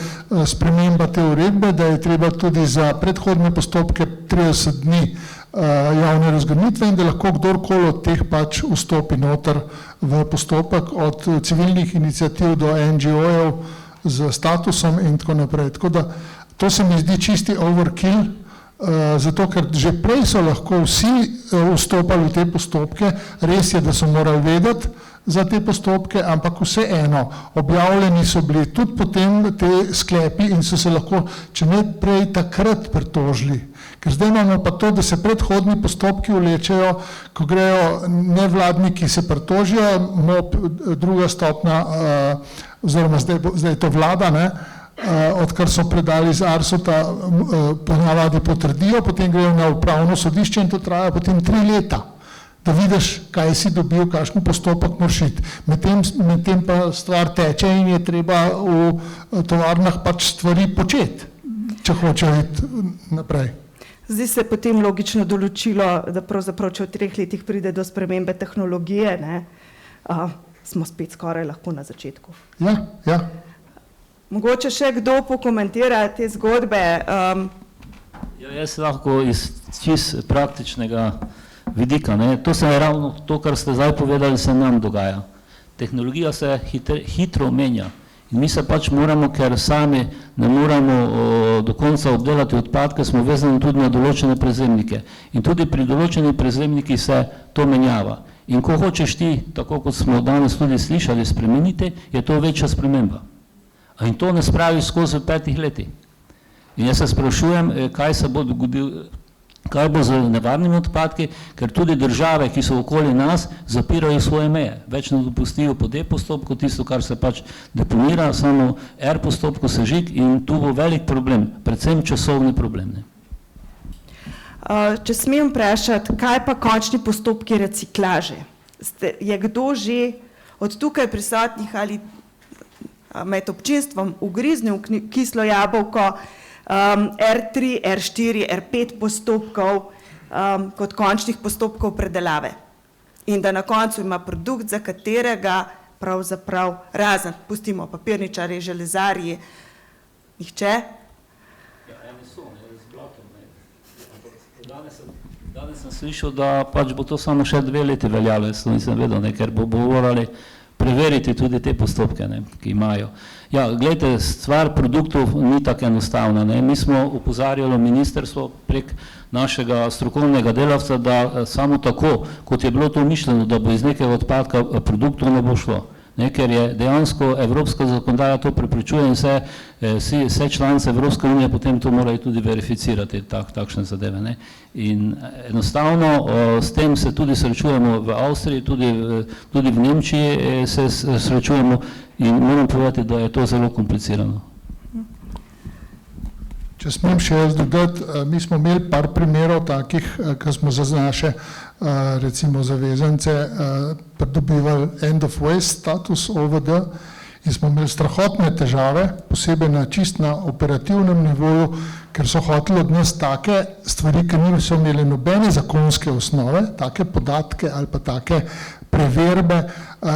F: sprememba te uredbe, da je treba tudi za predhodne postopke 30 dni javne razgrnitve in da lahko kdorkoli od teh pač vstopi noter v postopek od civilnih iniciativ do NGO-jev z statusom in tako naprej. Tako da to se mi zdi čisti overkill, zato ker že prej so lahko vsi vstopali v te postopke, res je, da so morali vedeti za te postopke, ampak vseeno, objavljeni so bili tudi potem te sklepi in so se lahko, če ne prej, takrat pritožili. Ker zdaj imamo pa to, da se predhodni postopki vlečejo, ko grejo nevladniki, se pritožijo, MOP druga stopnja, oziroma zdaj je to vlada, odkar so predali z ARSO-ta, ponavadi potrdijo, potem grejo na upravno sodišče in to traja potem 3 leta. da vidiš, kaj si dobil, kakšen postopek moraš iti. Medtem pa stvar teče in je treba v tovarnah pač stvari početi, če hočejo iti naprej.
B: Zdi se potem logično določilo, da pravzaprav, če v 3 letih pride do spremembe tehnologije, ne, smo spet skoraj lahko na začetku.
F: Ja.
B: Mogoče še kdo pokomentira te zgodbe?
C: Jaz lahko iz čist praktičnega vidika, ne. To se je ravno to, kar ste zdaj povedali, se nam dogaja. Tehnologija se hitro menja in mi se pač moramo, ker sami ne moramo do konca obdelati odpadke, smo vezani tudi na določene prezemnike. In tudi pri določenih prezemnikih se to menjava. In ko hočeš ti, tako kot smo danes tudi slišali, spremeniti, je to večja sprememba. In to ne spravi skozi 5 letih. In jaz se sprašujem, kaj se bo dogodilo, kaj bo z nevarnimi odpadki, ker tudi države, ki so okoli nas, zapirajo svoje meje. Več ne dopustijo po D postopku, tisto, kar se pač deponira, samo R postopku sežig in tu bo velik problem, predvsem časovni problem. Ne.
B: Če smem vprašati, kaj pa končni postopki reciklaže? Je kdo že od tukaj prisotnih ali med občinstvom ugriznil kislo jabolko R3, R4, R5 postopkov kot končnih postopkov predelave? In da na koncu ima produkt, za katerega pravzaprav razen, pustimo papirničarje, železarji, nihče?
C: Danes sem slišal, da pač bo to samo še 2 leti veljalo, jaz to nisem vedel, ker bo morali preveriti tudi te postopke, ne, ki imajo. Ja, gledajte, stvar produktov ni tako enostavna. Ne. Mi smo opozarjali ministrstvo prek našega strokovnega delavca, da samo tako, kot je bilo to mišljeno, da bo iz nekega odpadka produktov ne bo šlo. Ne, ker je dejansko evropska zakonodaja to preprečuje in vse članice Evropske unije potem to morajo tudi verificirati, takšne zadeve. Ne. In enostavno s tem se tudi srečujemo v Avstriji, tudi v Nemčiji se srečujemo in moram povedati, da je to zelo komplicirano.
F: Če smem še jaz dodati, mi smo imeli par primerov takih, ko smo za naše recimo zavezance pridobivali end of waste status OVD in smo imeli strahotne težave, posebej na čist na operativnem nivoju, ker so hoteli od nas take stvari, ker niso imeli nobene zakonske osnove, take podatke ali pa take preverbe,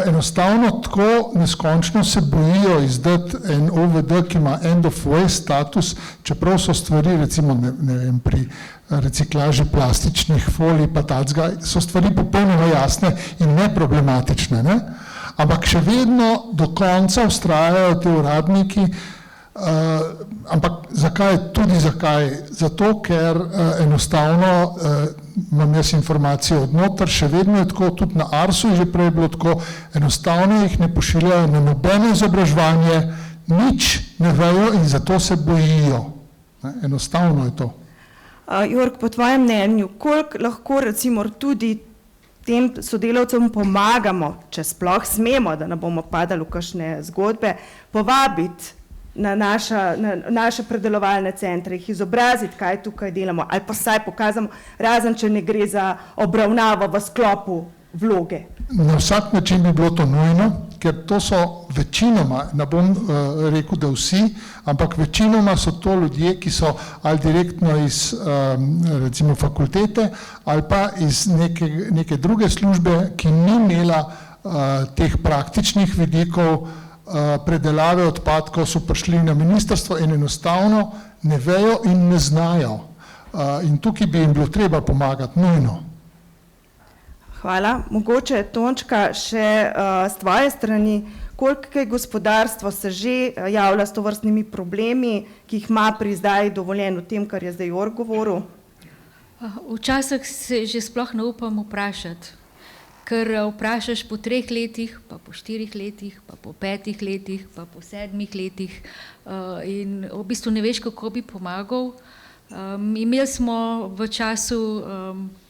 F: enostavno tako neskončno se bojijo izdati en OVD, ki ima end of waste status, čeprav so stvari, recimo ne vem, pri reciklaži plastičnih folij pa tacga, so stvari popolnoma jasne in neproblematične, ne? Ampak še vedno do konca vztrajajo te uradniki, ampak zakaj? Tudi zakaj? Zato, ker enostavno imam jaz informacijo od noter, še vedno je tako, tudi na Arsu je že prej bilo tako, enostavno jih ne pošiljajo na nobeno izobraževanje, nič ne vejo in zato se bojijo. Enostavno je to.
B: Jorg, po tvojem mnenju, koliko lahko recimo tudi tem sodelavcem pomagamo, če sploh smemo, da ne bomo padali v kakšne zgodbe, povabiti na naše predelovalne centre, jih izobraziti, kaj tukaj delamo, ali pa vsaj pokazamo, razen če ne gre za obravnavo v sklopu vloge.
F: Na vsak način bi bilo to nujno, ker to so večinoma, ne bom rekel, da vsi, ampak večinoma so to ljudje, ki so ali direktno iz recimo fakultete ali pa iz neke druge službe, ki ni imela teh praktičnih vidikov predelave odpadkov, so prišli na ministrstvo in enostavno ne vejo in ne znajo. In tukaj bi jim bilo treba pomagati, nujno.
B: Hvala. Mogoče, Tončka, še s tvoje strani, koliko gospodarstvo se že javlja s tovrstnimi problemi, ki jih ima pri izdaji dovoljenj v tem, kar je zdaj Jorg govoril?
E: Včasih se že sploh ne upam vprašati, ker vprašaš po 3 letih, pa po 4 letih, pa po 5 letih, pa po 7 letih in v bistvu ne veš, kako bi pomagal. Imeli smo v času,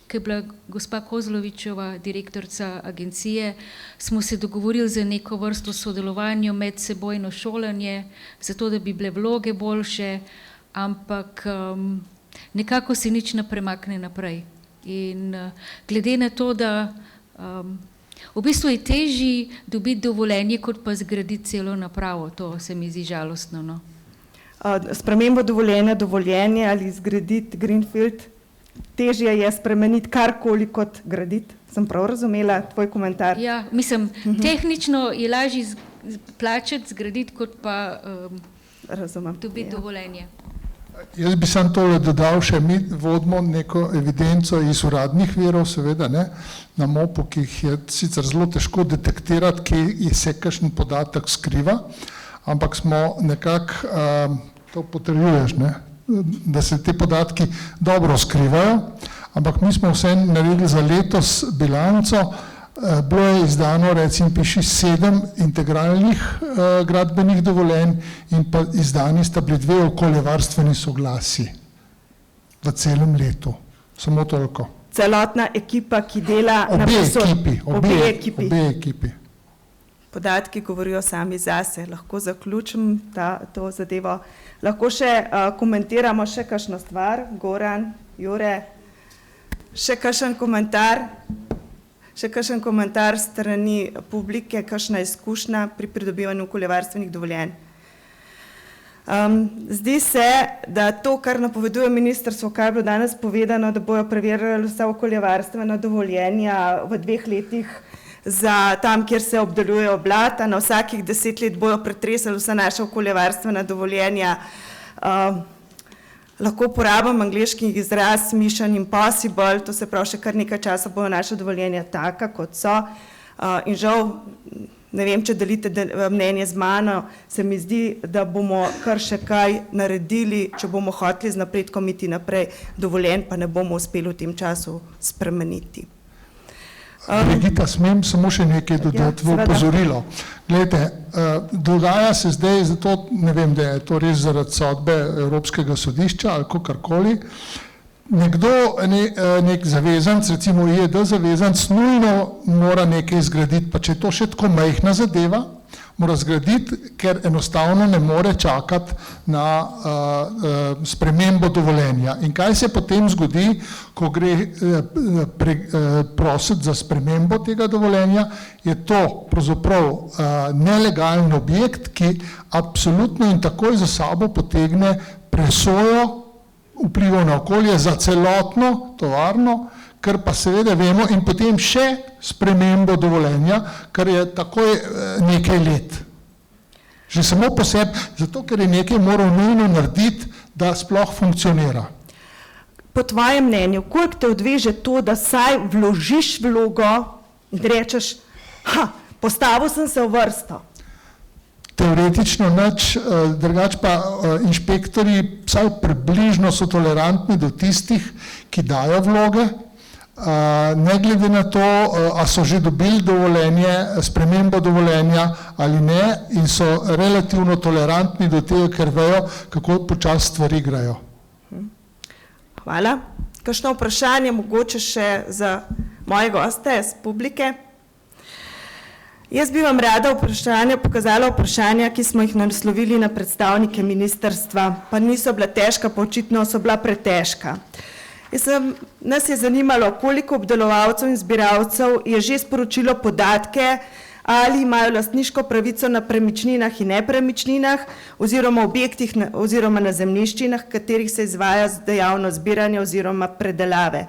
E: ko je bila gospa Kozlovičeva direktorica agencije, smo se dogovorili za neko vrsto sodelovanja, medsebojno šolanje, zato da bi bile vloge boljše, ampak nekako se nič ne premakne naprej. In glede na to, da v bistvu je težji dobiti dovoljenje, kot pa zgraditi celo napravo, to se mi zdi žalostno. No?
B: Spremembo dovoljenje ali zgraditi greenfield, težje je spremeniti karkoli kot graditi. Sem prav razumela tvoj komentar?
E: Ja, mislim, tehnično je lažje plačati, zgraditi, kot pa dobiti dovoljenje.
F: Jaz bi sam tole dodal še, mi vodimo neko evidenco iz uradnih virov, seveda, ne, na MOP-u, ki jih je sicer zelo težko detektirati, kje se kakšen podatek skriva, ampak smo nekako, to potrjuješ, ne, da se te podatki dobro skrivajo, ampak mi smo vse naredili za letos bilanco, bilo je izdano, recimo piši 7 integralnih gradbenih dovoljenj in pa izdani sta bili 2 okoljevarstveni soglasji v celem letu. Samo toliko.
B: Celotna ekipa, ki dela na presoji.
F: Obe ekipi.
B: Podatki govorijo sami zase. Lahko zaključim to zadevo. Lahko še komentiramo še kakšno stvar. Goran, Jure, še kakšen komentar? Še kakšen komentar strani publike, kakšna izkušnja pri pridobivanju okoljevarstvenih dovoljenj? Zdi se, da to, kar napoveduje ministrstvo, kar je bilo danes povedano, da bojo preverjali vsa okoljevarstvena dovoljenja v 2 letih za tam, kjer se obdelujejo blata, na vsakih 10 let bojo pretresali vsa naša okoljevarstvena dovoljenja. Lahko uporabim angleški izraz mission impossible, to se pravi, še kar nekaj časa bojo naše dovoljenja taka, kot so. In žal, ne vem, če delite mnenje z mano, se mi zdi, da bomo kar še kaj naredili, če bomo hoteli z napredkom iti naprej, dovoljen pa ne bomo uspeli v tem času spremeniti.
F: Brigita, smem samo še nekaj dodati v opozorilo. Glejte, dogaja se zdaj, zato ne vem, da je to res zaradi sodbe Evropskega sodišča ali kakorkoli, nekdo, nek zavezanc, recimo IED zavezanc, nujno mora nekaj zgraditi, pa če je to še tako majhna zadeva, mora zgraditi, ker enostavno ne more čakati na spremembo dovoljenja. In kaj se potem zgodi, ko gre prositi za spremembo tega dovoljenja, je to pravzaprav nelegalen objekt, ki absolutno in takoj za sabo potegne presojo vplivov na okolje za celotno tovarno, kar pa seveda vemo, in potem še spremembo dovoljenja, kar je takoj nekaj let. Že samo po sebi, zato ker je nekaj moral nujno narediti, da sploh funkcionira.
B: Po tvojem mnenju, koliko te odveže to, da saj vložiš vlogo in rečeš, postavil sem se v vrsto?
F: Teoretično nič, drugače pa inšpektorji vsaj približno so tolerantni do tistih, ki dajo vloge, ne glede na to, a so že dobili dovoljenje, spremembo dovoljenja ali ne, in so relativno tolerantni do tega, ker vejo, kako počasi stvari grejo.
B: Hvala. Kakšno vprašanje mogoče še za moje goste z publike? Jaz bi vam rada pokazala vprašanja, ki smo jih naslovili na predstavnike ministrstva, pa niso bila težka, pa očitno so bila pretežka. Nas je zanimalo, koliko obdelovalcev in zbiralcev je že sporočilo podatke, ali imajo lastniško pravico na premičninah in nepremičninah oziroma objektih oziroma na zemljiščinah, katerih se izvaja dejavnost zbiranja oziroma predelave.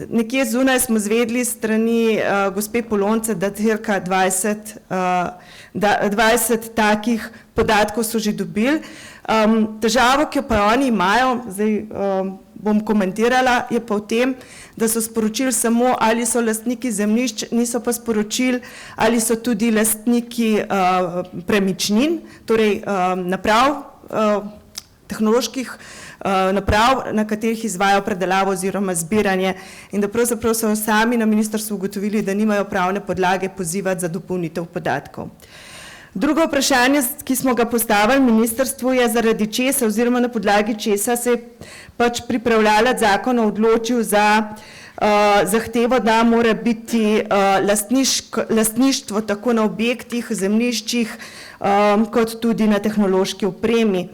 B: Nekje zunaj smo zvedeli strani gospe Polonce, da cirka 20 takih podatkov so že dobili. Težavo, ki pa oni imajo, zdaj bom komentirala, je pa v tem, da so sporočili samo, ali so lastniki zemljišč, niso pa sporočili, ali so tudi lastniki premičnin, torej naprav, tehnoloških naprav, na katerih izvajajo predelavo oziroma zbiranje, in da pravzaprav so sami na ministrstvu ugotovili, da nimajo pravne podlage pozivati za dopolnitev podatkov. Drugo vprašanje, ki smo ga postavili ministrstvu, je zaradi česa oziroma na podlagi česa se je pač pripravljalec zakona odločil za zahtevo, da mora biti lastništvo tako na objektih, zemljiščih, kot tudi na tehnološki opremi.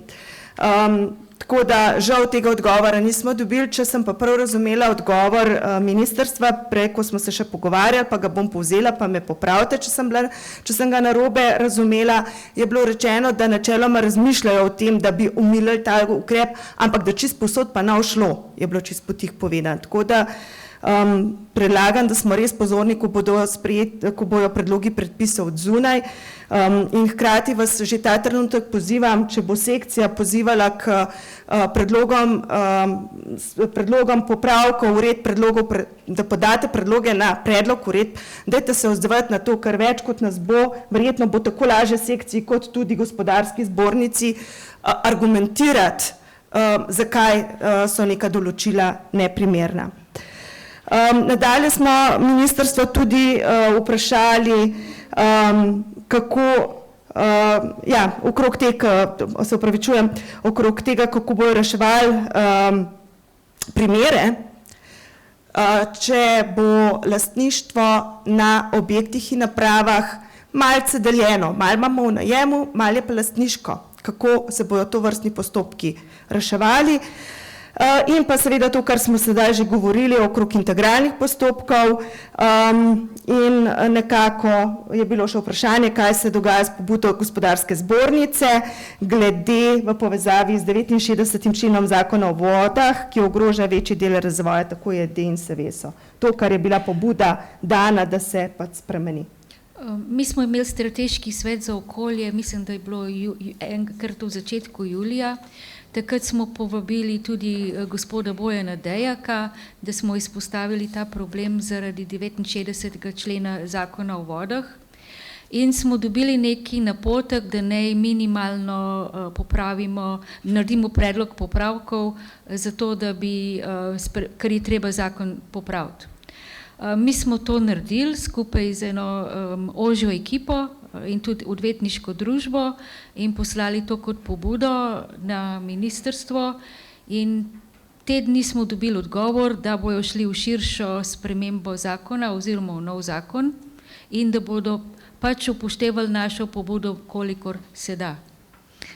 B: Tako da žal tega odgovora nismo dobili. Če sem pa prav razumela odgovor ministrstva, prej, ko smo se še pogovarjali, pa ga bom povzela, pa me popravite, če sem ga narobe razumela, je bilo rečeno, da načeloma razmišljajo o tem, da bi umilili ta ukrep, ampak da čist povsod pa ne šlo, je bilo čist potih povedano. Tako da predlagam, da smo res pozorni, ko bojo predlogi predpisov od zunaj, in hkrati vas že ta trenutek pozivam, če bo sekcija pozivala k predlogom popravkov, uredb, da podate predloge na predlog uredb, dajte se odzvati na to, ker več kot nas bo, verjetno bo tako lažje sekciji kot tudi gospodarski zbornici argumentirati, zakaj so neka določila neprimerna. Nadalje smo ministrstvo tudi vprašali, kako, okrog tega, kako bojo reševali primere, če bo lastništvo na objektih in napravah malce deljeno, malo imamo v najemu, malo je pa lastniško, kako se bojo to vrstni postopki reševali. In pa seveda to, kar smo sedaj že govorili okrog integralnih postopkov, in nekako je bilo še vprašanje, kaj se dogaja s pobudo gospodarske zbornice glede v povezavi z 69. členom Zakona o vodah, ki ogroža večji del razvoja, tako je in Seveso. To, kar je bila pobuda dana, da se pač spremeni.
E: Mi smo imeli strateški svet za okolje, mislim, da je bilo enkrat v začetku julija. Takrat smo povabili tudi gospoda Bojana Dejaka, da smo izpostavili ta problem zaradi 69. člena Zakona o vodah in smo dobili neki napotek, da naj minimalno naredimo predlog popravkov, zato da bi, ker je treba zakon popraviti. Mi smo to naredili skupaj z eno ožjo ekipo in tudi odvetniško družbo in poslali to kot pobudo na ministrstvo in te dni smo dobili odgovor, da bojo šli v širšo spremembo zakona oziroma v nov zakon in da bodo pač upoštevali našo pobudo, kolikor se da.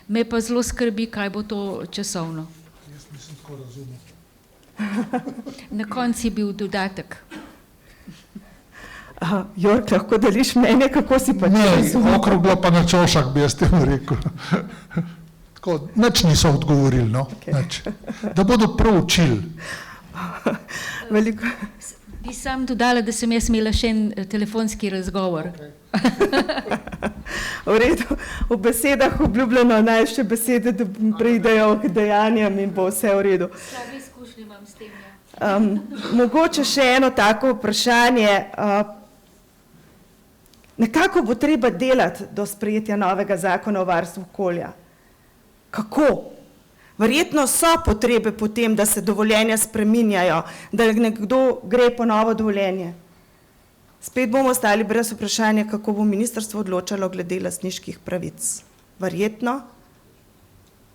E: Me pa zelo skrbi, kaj bo to časovno.
F: Jaz nisem tako razumel.
E: Na koncu je bil dodatek.
B: Jork, lahko deliš mnenje, kako si pa
F: razumel? Ne, okroglo pa na čošak bi jaz temu rekel. Tako, nič niso odgovorili, no. Okay. Da bodo proučili.
B: Veliko.
E: Bi sam dodala, da sem jaz imela še en telefonski razgovor.
B: V redu, v besedah obljubljeno naj še besede, da preidejo k dejanjem in bo vse v redu.
E: Slabe izkušnje imam s tem.
B: Mogoče še eno tako vprašanje. Nekako bo treba delati do sprejetja novega zakona o varstvu okolja. Kako? Verjetno so potrebe po tem, da se dovoljenja spreminjajo, da nekdo gre po novo dovoljenje. Spet bomo ostali brez vprašanja, kako bo ministrstvo odločalo glede lastniških pravic. Verjetno?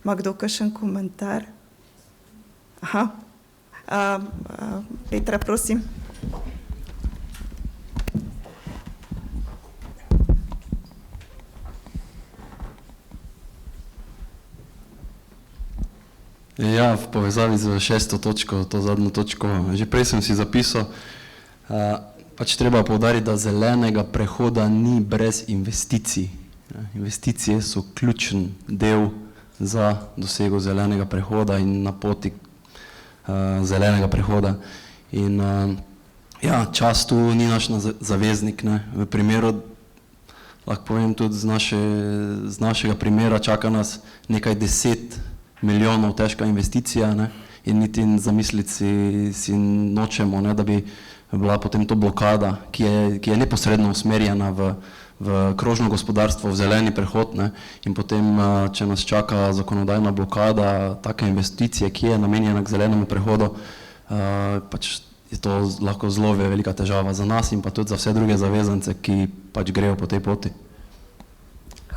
B: Ima kdo kakšen komentar? Aha. Petra, prosim.
J: Ja, v povezavi z 6. točko, to zadnjo točko, že prej sem si zapisal, pač treba poudariti, da zelenega prehoda ni brez investicij. Investicije so ključen del za dosego zelenega prehoda in na poti zelenega prehoda. In ja, čas tu ni naš zaveznik, ne. V primeru, lahko povem tudi z našega primera, čaka nas nekaj 10 milijonov težka investicija, ne, in niti zamisliti si nočemo, ne, da bi bila potem to blokada, ki je neposredno usmerjena v krožno gospodarstvo, v zeleni prehod, ne, in potem, če nas čaka zakonodajna blokada, take investicije, ki je namenjena k zelenemu prehodu, pač je to lahko zelo velika težava za nas in pa tudi za vse druge zavezance, ki pač grejo po tej poti.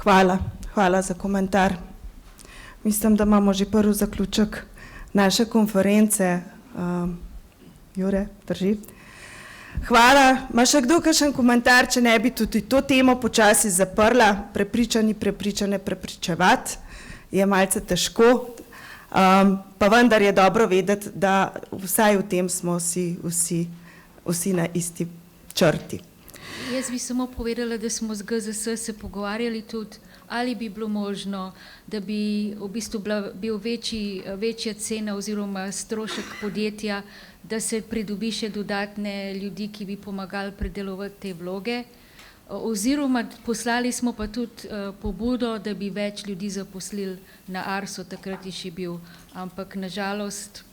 B: Hvala za komentar. Mislim, da imamo že prvi zaključek naše konference. Jure, drži? Hvala. Ma še kdo kakšen komentar, če ne bi tudi to temo počasi zaprla, prepričane prepričevati, je malce težko, Pa vendar je dobro vedeti, da vsaj v tem smo vsi na isti črti.
E: Jaz bi samo povedala, da smo z GZS se pogovarjali tudi, ali bi bilo možno, da bi v bistvu bil večja cena oziroma strošek podjetja, da se pridobi še dodatne ljudi, ki bi pomagali predelovati te vloge. Oziroma poslali smo pa tudi pobudo, da bi več ljudi zaposlili na Arso, takrat je še bil, ampak nažalost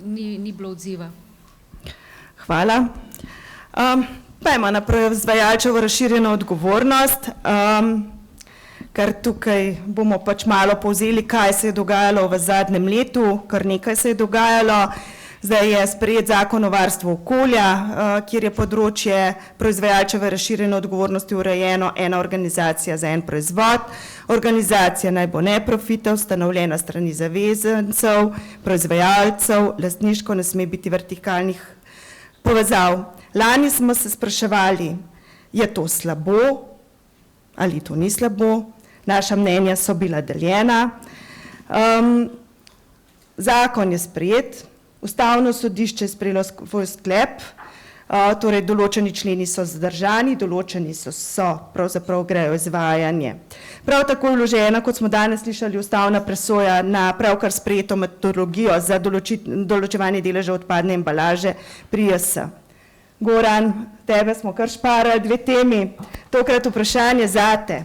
E: ni bilo odziva.
B: Hvala. Pojmo na proizvajalčevo razširjeno odgovornost, ker tukaj bomo pač malo povzeli, kaj se je dogajalo v zadnjem letu, kar nekaj se je dogajalo. Zdaj je sprejet zakon o varstvu okolja, kjer je področje proizvajalčeve razširjene odgovornosti urejeno, ena organizacija za en proizvod. Organizacija naj bo neprofitna, ustanovljena strani zavezancev, proizvajalcev, lastniško ne sme biti vertikalnih povezav. Lani smo se spraševali, je to slabo ali to ni slabo, naša mnenja so bila deljena. Zakon je sprejet, Ustavno sodišče je sprejelo svoj sklep, torej določeni členi so zadržani, določeni so pravzaprav grejo izvajanje. Prav tako je vložena, kot smo danes slišali, ustavna presoja na pravkar sprejeto metodologijo za določevanje deleža odpadne embalaže pri JS. Goran, tebe smo kar šparali 2 temi, tokrat vprašanje zate.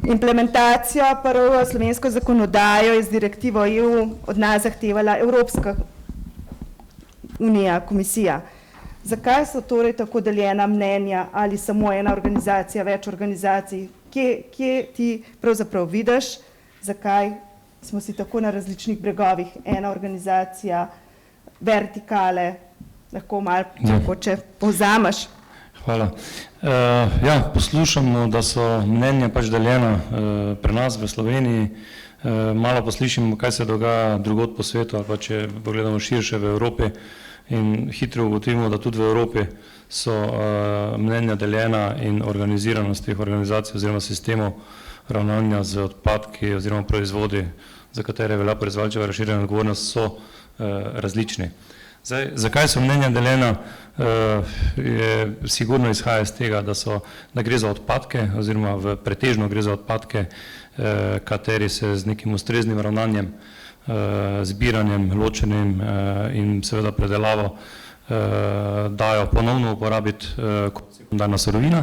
B: Implementacijo prvo slovensko zakonodajo iz direktivo EU od nas zahtevala Evropska unija, komisija. Zakaj so torej tako deljena mnenja ali samo ena organizacija, več organizacij? Kje ti pravzaprav vidiš, zakaj smo si tako na različnih bregovih, ena organizacija, vertikale, lahko malo mogoče povzameš?
K: Hvala. Ja, poslušamo, da so mnenja pač deljena pri nas v Sloveniji, malo poslišimo, kaj se dogaja drugod po svetu, ali pa če pogledamo širše v Evropi in hitro ugotovimo, da tudi v Evropi so mnenja deljena in organiziranost teh organizacij oziroma sistemov ravnanja z odpadki oziroma proizvodi, za katere velja proizvajalčeva razširjena odgovornost, so različni. Zdaj, zakaj so mnenja deljena, sigurno izhaja iz tega, da gre za odpadke oziroma pretežno gre za odpadke, kateri se z nekim ustreznim ravnanjem, zbiranjem, ločenjem in seveda predelavo dajo ponovno uporabiti kot sekundarna surovina.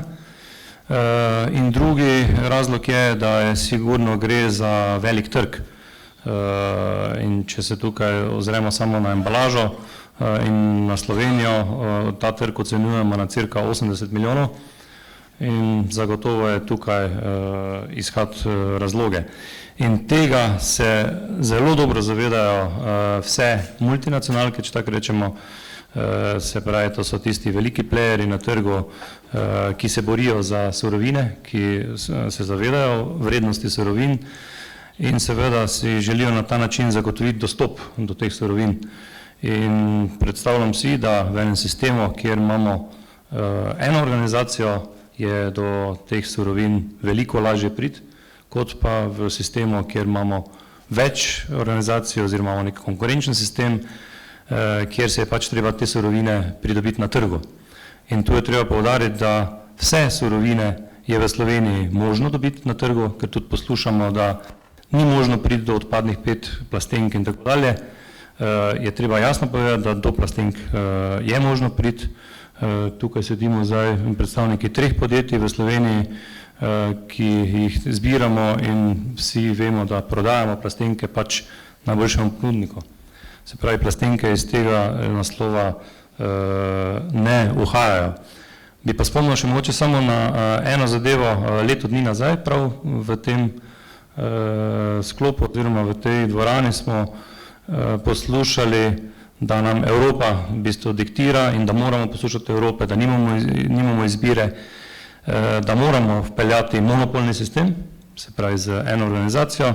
K: In drugi razlog je, da je sigurno gre za velik trg. In če se tukaj ozremo samo na embalažo in na Slovenijo, ta trg ocenjujemo na cirka 80 milijonov in zagotovo je tukaj iskati razloge. In tega se zelo dobro zavedajo vse multinacionalke, če tako rečemo, se pravi, to so tisti veliki playerji na trgu, ki se borijo za surovine, ki se zavedajo vrednosti surovin in seveda si želijo na ta način zagotoviti dostop do teh surovin. In predstavljam si, da v enem sistemu, kjer imamo eno organizacijo, je do teh surovin veliko lažje priti, kot pa v sistemu, kjer imamo več organizacij oziroma imamo nek konkurenčen sistem, kjer se je pač treba te surovine pridobiti na trgu. In tu je treba poudariti, da vse surovine je v Sloveniji možno dobiti na trgu, ker tudi poslušamo, da ni možno priti do odpadnih PET plastenk in tako dalje. Je treba jasno povedati, da do plastenk je možno priti. Tukaj sedimo zdaj predstavniki 3 podjetij v Sloveniji, ki jih zbiramo in vsi vemo, da prodajamo plastenke pač najboljšemu ponudniku. Se pravi, plastenke iz tega naslova ne uhajajo. Bi pa spomnil še mogoče samo na eno zadevo leto dni nazaj, prav v tem sklopu oziroma v tej dvorani smo poslušali, da nam Evropa v bistvu diktira in da moramo poslušati Evrope, da nimamo izbire, da moramo vpeljati monopolni sistem, se pravi z eno organizacijo,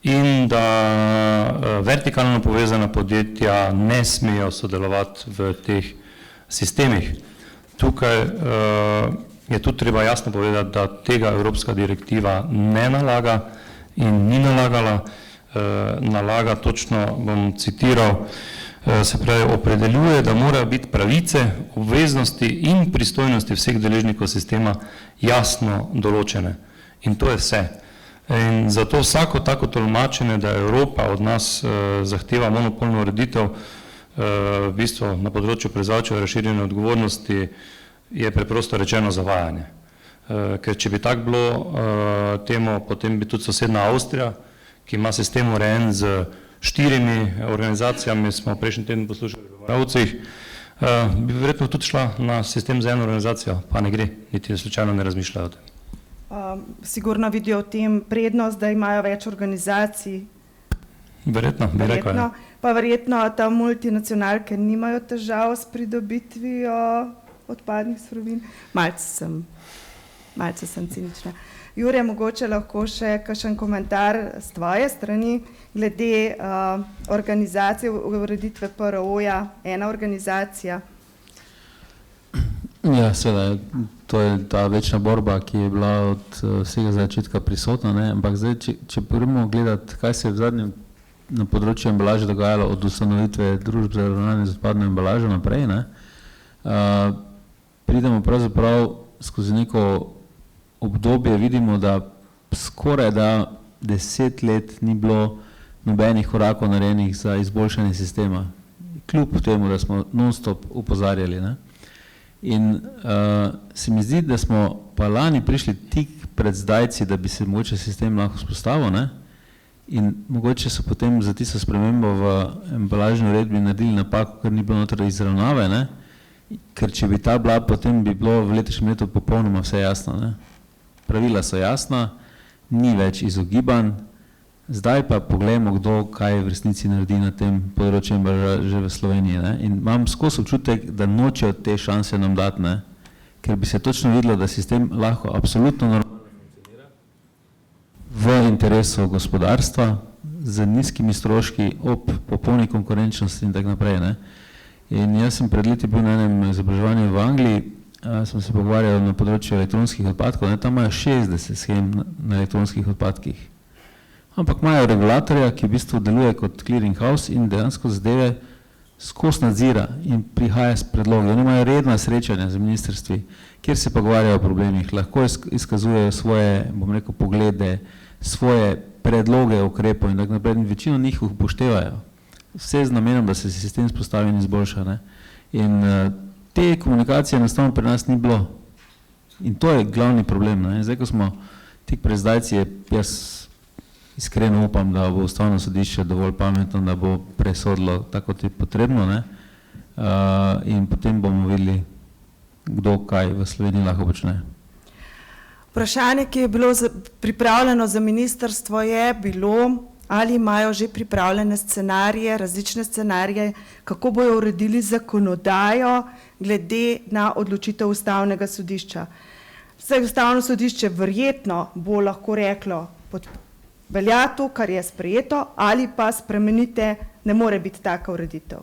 K: in da vertikalno povezana podjetja ne smejo sodelovati v teh sistemih. Tukaj je tudi treba jasno povedati, da tega Evropska direktiva ne nalaga in ni nalagala. nalaga točno, bom citiral, se pravi, opredeljuje, da morajo biti pravice, obveznosti in pristojnosti vseh deležnikov sistema jasno določene. In to je vse. In zato vsako tako tolmačenje, da Evropa od nas zahteva monopolno ureditev, v bistvu na področju proizvajalčeve razširjene odgovornosti, je preprosto rečeno zavajanje. Ker če bi tako bilo temu, potem bi tudi sosedna Avstrija, ki ima sistem urejen z 4 organizacijami, smo prejšnji teden poslušali v Moravcih, bi verjetno tudi šla na sistem z eno organizacijo, pa ne gre, niti slučajno ne razmišljajo o tem.
B: Sigurno vidijo v tem prednost, da imajo več organizacij.
K: Verjetno, bi rekel, ja.
B: Pa verjetno ta multinacionalke nimajo težav s pridobitvijo odpadnih surovin. Malce sem cinična. Jure, mogoče lahko še kakšen komentar s tvoje strani glede organizacije ureditve PRO-ja, ena organizacija.
D: Ja, seveda, to je ta večna borba, ki je bila od vsega začetka prisotna, ne? Ampak zdaj, če prvo gledati, kaj se je v zadnjem na področju embalaže dogajalo od ustanovitve družb za ravnanje z odpadno embalažo naprej, ne? Pridemo pravzaprav skozi neko obdobje, vidimo, da skoraj da 10 let ni bilo nobenih korakov narejenih za izboljšanje sistema, kljub temu, da smo non-stop upozarjali, ne? In se mi zdi, da smo pa lani prišli tik pred zdajci, da bi se mogoče sistem lahko vzpostavil, ne? In mogoče so potem za tisto spremembo v embalažni uredbi naredili napako, ker ni bilo noter izravnave, ne? Ker če bi ta bila, potem bi bilo v letošnjem letu popolnoma vse jasno, ne? Pravila so jasna, ni več izogibanj, zdaj pa pogledamo, kdo kaj v resnici naredi na tem področju embalaže v Sloveniji, ne? In imam skozi občutek, da nočejo te šanse nam dati, ne? Ker bi se točno videlo, da sistem lahko absolutno normalno funkcionira v interesu gospodarstva, z nizkimi stroški, ob popolni konkurenčnosti in tako naprej, ne? In jaz sem pred leti bil na enem izobraževanju v Angliji, sem se pogovarjal na področju elektronskih odpadkov, ne? Tam imajo 60 schem na elektronskih odpadkih. Ampak imajo regulatorja, ki v bistvu deluje kot clearing house in dejansko zadeve skozi nadzira in prihaja s predlogi. Oni imajo redna srečanja z ministrstvi, kjer se pogovarjajo o problemih, lahko izkazujejo svoje, bom rekel, poglede, svoje predloge ukrepov in tako naprej. In večino njih upoštevajo. Vse z namenom, da se sistem spostavi in izboljša, ne? In te komunikacije enostavno pri nas ni bilo. In to je glavni problem, ne? Zdaj, ko smo tik pred zdajci, jaz iskreno upam, da bo Ustavno sodišče dovolj pametno, da bo presodilo tako, kot je potrebno, ne? In potem bomo videli, kdo kaj v Sloveniji lahko počne.
B: Vprašanje, ki je bilo pripravljeno za ministrstvo, je bilo, ali imajo že pripravljene scenarije, različne scenarije, kako bojo uredili zakonodajo glede na odločitev Ustavnega sodišča. Ustavno sodišče verjetno bo lahko reklo, velja to, kar je sprejeto, ali pa spremenite, ne more biti taka ureditev.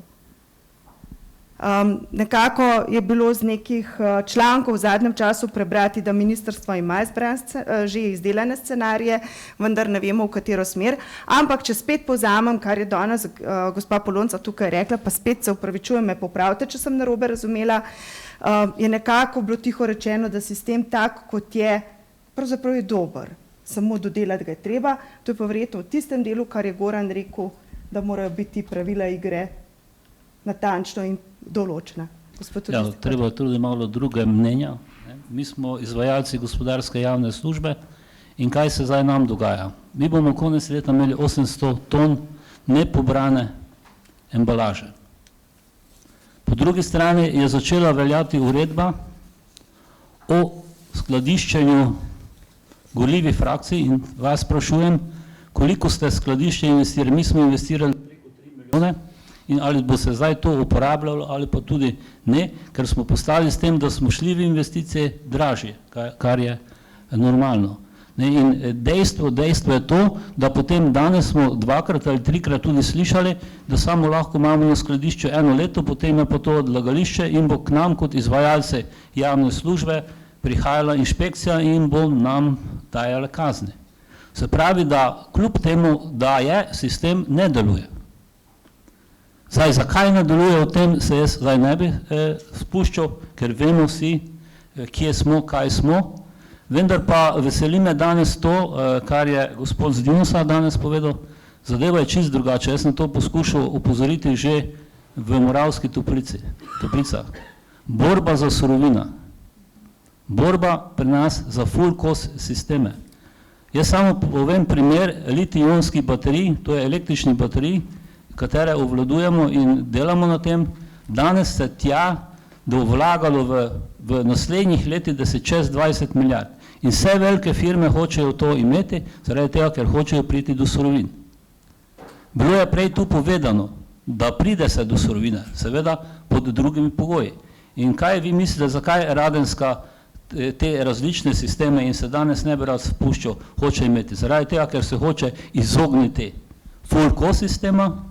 B: Nekako je bilo z nekih člankov v zadnjem času prebrati, da ministrstvo ima že izdelane scenarije, vendar ne vemo, v katero smer. Ampak, če spet povzamem, kar je danes gospa Polonca tukaj rekla, pa spet se upravičujem, me popravite, če sem narobe razumela, je nekako bilo tiho rečeno, da sistem tak, kot je, pravzaprav je dober. Samo dodelati ga je treba, to je pa verjetno v tistem delu, kar je Goran rekel, da morajo biti pravila igre natančno in določena.
L: Ja, treba tudi malo druge mnenja. Mi smo izvajalci gospodarske javne službe in kaj se zdaj nam dogaja? Mi bomo konec leta imeli 800 ton nepobrane embalaže. Po drugi strani je začela veljati uredba o skladiščenju gorljivih frakcij in vas sprašujem, koliko ste skladišče investirali. Mi smo investirali preko 3 milijone in ali bo se zdaj to uporabljalo ali pa tudi ne, ker smo postali s tem, da smo šli v investicije dražje, kar je normalno. In dejstvo je to, da potem danes smo 2-krat ali 3-krat tudi slišali, da samo lahko imamo na skladišču 1 leto, potem je pa to odlagališče in bo k nam kot izvajalce javne službe prihajala inšpekcija in bo nam dajala kazni. Se pravi, da kljub temu, da je, sistem ne deluje. Zdaj, zakaj ne deluje, o tem se jaz zdaj ne bi spuščal, ker vemo vsi, kje smo, kaj smo. Vendar pa veseli me danes to, kar je gospod Zdinosa danes povedal, zadeva je čist drugače. Jaz sem to poskušal upozoriti že v Moravski Toplicah. Borba za surovina. Borba pri nas za full cost sisteme. Jaz samo povem primer litij-ionskih baterij, to je električnih baterij, katere obvladujemo in delamo na tem. Danes se tja, da vlagalo v naslednjih letih, da se čez 20 milijard. In vse velike firme hočejo to imeti, zaradi tega, ker hočejo priti do surovin. Bilo je prej tu povedano, da pride se do surovine, seveda pod drugimi pogoji. In kaj vi mislite, zakaj Radenska te različne sisteme in se danes ne bi rad spuščal, hoče imeti? Zaradi tega, ker se hoče izogniti full cost sistema,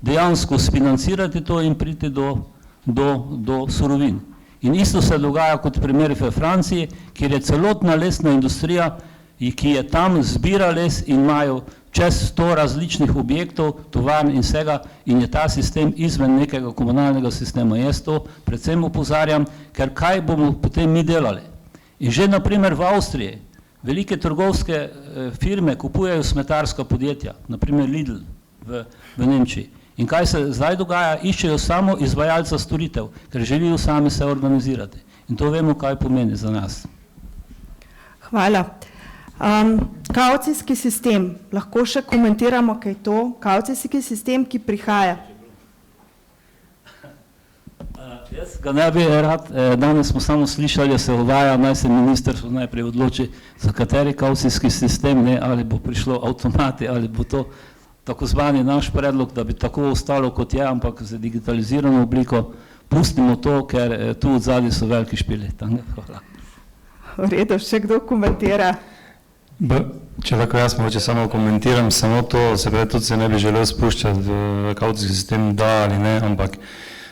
L: dejansko sfinancirati to in priti do surovin. In isto se dogaja kot primer v Franciji, kjer je celotna lesna industrija, ki je tam zbira les in imajo čez 100 različnih objektov, tovarn in vsega, in je ta sistem izven nekega komunalnega sistema. Jaz to predvsem opozarjam, ker kaj bomo potem mi delali? In že naprimer v Avstriji velike trgovske firme kupujejo smetarska podjetja, naprimer Lidl v Nemčiji. In kaj se zdaj dogaja? Iščejo samo izvajalca storitev, ker želijo sami se organizirati. In to vemo, kaj pomeni za nas.
B: Hvala. Kavcijski sistem, lahko še komentiramo, kaj je to? Kavcijski sistem, ki prihaja.
L: Jaz ga ne bi rad, danes smo samo slišali, se uvaja, naj se ministrstvo najprej odloči, za kateri kavcijski sistem, ali bo prišlo avtomati, ali bo to tako zvani naš predlog, da bi tako ostalo kot je, ampak za digitalizirano obliko pustimo to, ker tu od zadnji so veliki špili. Hvala.
B: V redu, še kdo komentira?
K: Če lahko jaz mogoče samo komentiram, samo to, se pravi, tudi se ne bi želel spuščati v kavcijski sistem, da ali ne, ampak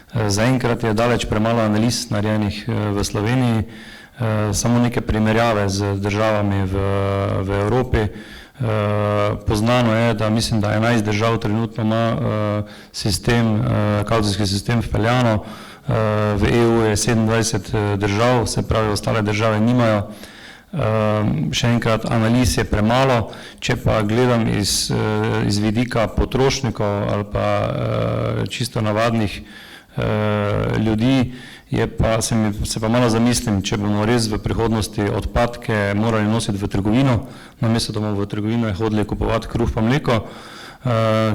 K: zaenkrat je daleč premalo analiz narejenih v Sloveniji, samo neke primerjave z državami v Evropi. Poznano je, da mislim, da 11 držav trenutno ima kavcijski sistem vpeljano, v EU je 27 držav, se pravi, ostale države nimajo. Še enkrat, analiz je premalo, če pa gledam iz vidika potrošnikov ali pa čisto navadnih ljudi, se pa malo zamislim, če bomo res v prihodnosti odpadke morali nositi v trgovino, namesto da bomo v trgovino hodili kupovati kruh pa mleko,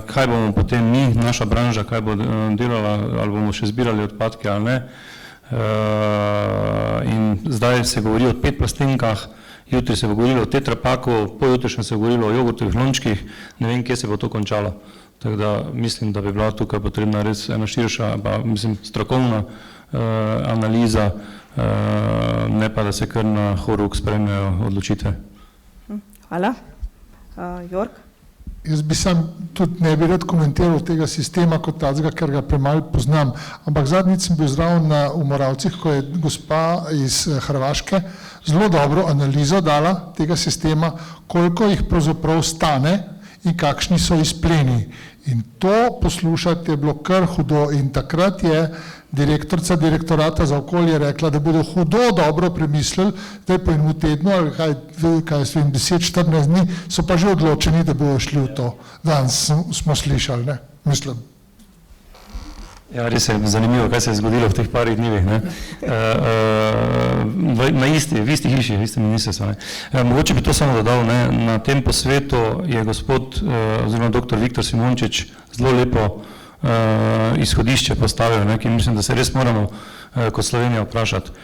K: kaj bomo potem mi, naša branža, kaj bo delala, ali bomo še zbirali odpadke ali ne. In zdaj se govori o 5 plastenkah, jutri se bo govorilo o tetrapaku, pojutrišnjem se bo govorilo o jogurtovih lončkih, ne vem, kje se bo to končalo. Tako da mislim, da bi bila tukaj potrebna res ena širša, pa mislim, strokovna analiza, ne pa da se kar na horuk sprejmejo odločitve.
B: Hvala. Jorg?
F: Jaz bi sam tudi ne bi rad komentiral tega sistema kot tazga, ker ga premalo poznam, ampak zadnjič sem bil zraven v Moravcih, ko je gospa iz Hrvaške zelo dobro analizo dala tega sistema, koliko jih pravzaprav stane in kakšni so izpleni. In to poslušati je bilo kar hudo in takrat je direktorica direktorata za okolje rekla, da bodo hudo dobro premislili, zdaj po enem tednu ali kaj svim 10-14 dni, so pa že odločeni, da bodo šli v to. Danes smo slišali, ne? Mislim.
K: Ja, res je zanimivo, kaj se je zgodilo v teh parih dnevih, ne? V isti hiši, v istem ministrstvu, ne? Mogoče bi to samo dodal, ne? Na tem posvetu je gospod, oziroma dr. Viktor Simončič zelo lepo izhodišče postavil, ki mislim, da se res moramo kot Slovenija vprašati.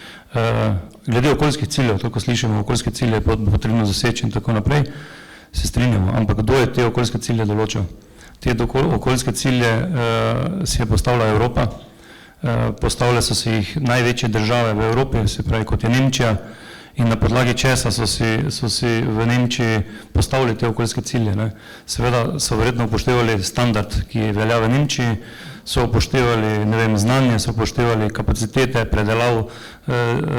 K: Glede okoljskih ciljev, to ko slišimo, okoljske cilje je potrebno zaseči in tako naprej, se strinjamo, ampak kdo je te okoljske cilje določil? Te okoljske cilje si je postavila Evropa, postavile so si jih največje države v Evropi, se pravi kot je Nemčija, in na podlagi česa so si v Nemčiji postavili te okoljske cilje. Seveda so verjetno upoštevali standard, ki velja v Nemčiji, so upoštevali, ne vem, znanje, so upoštevali kapacitete, predelav,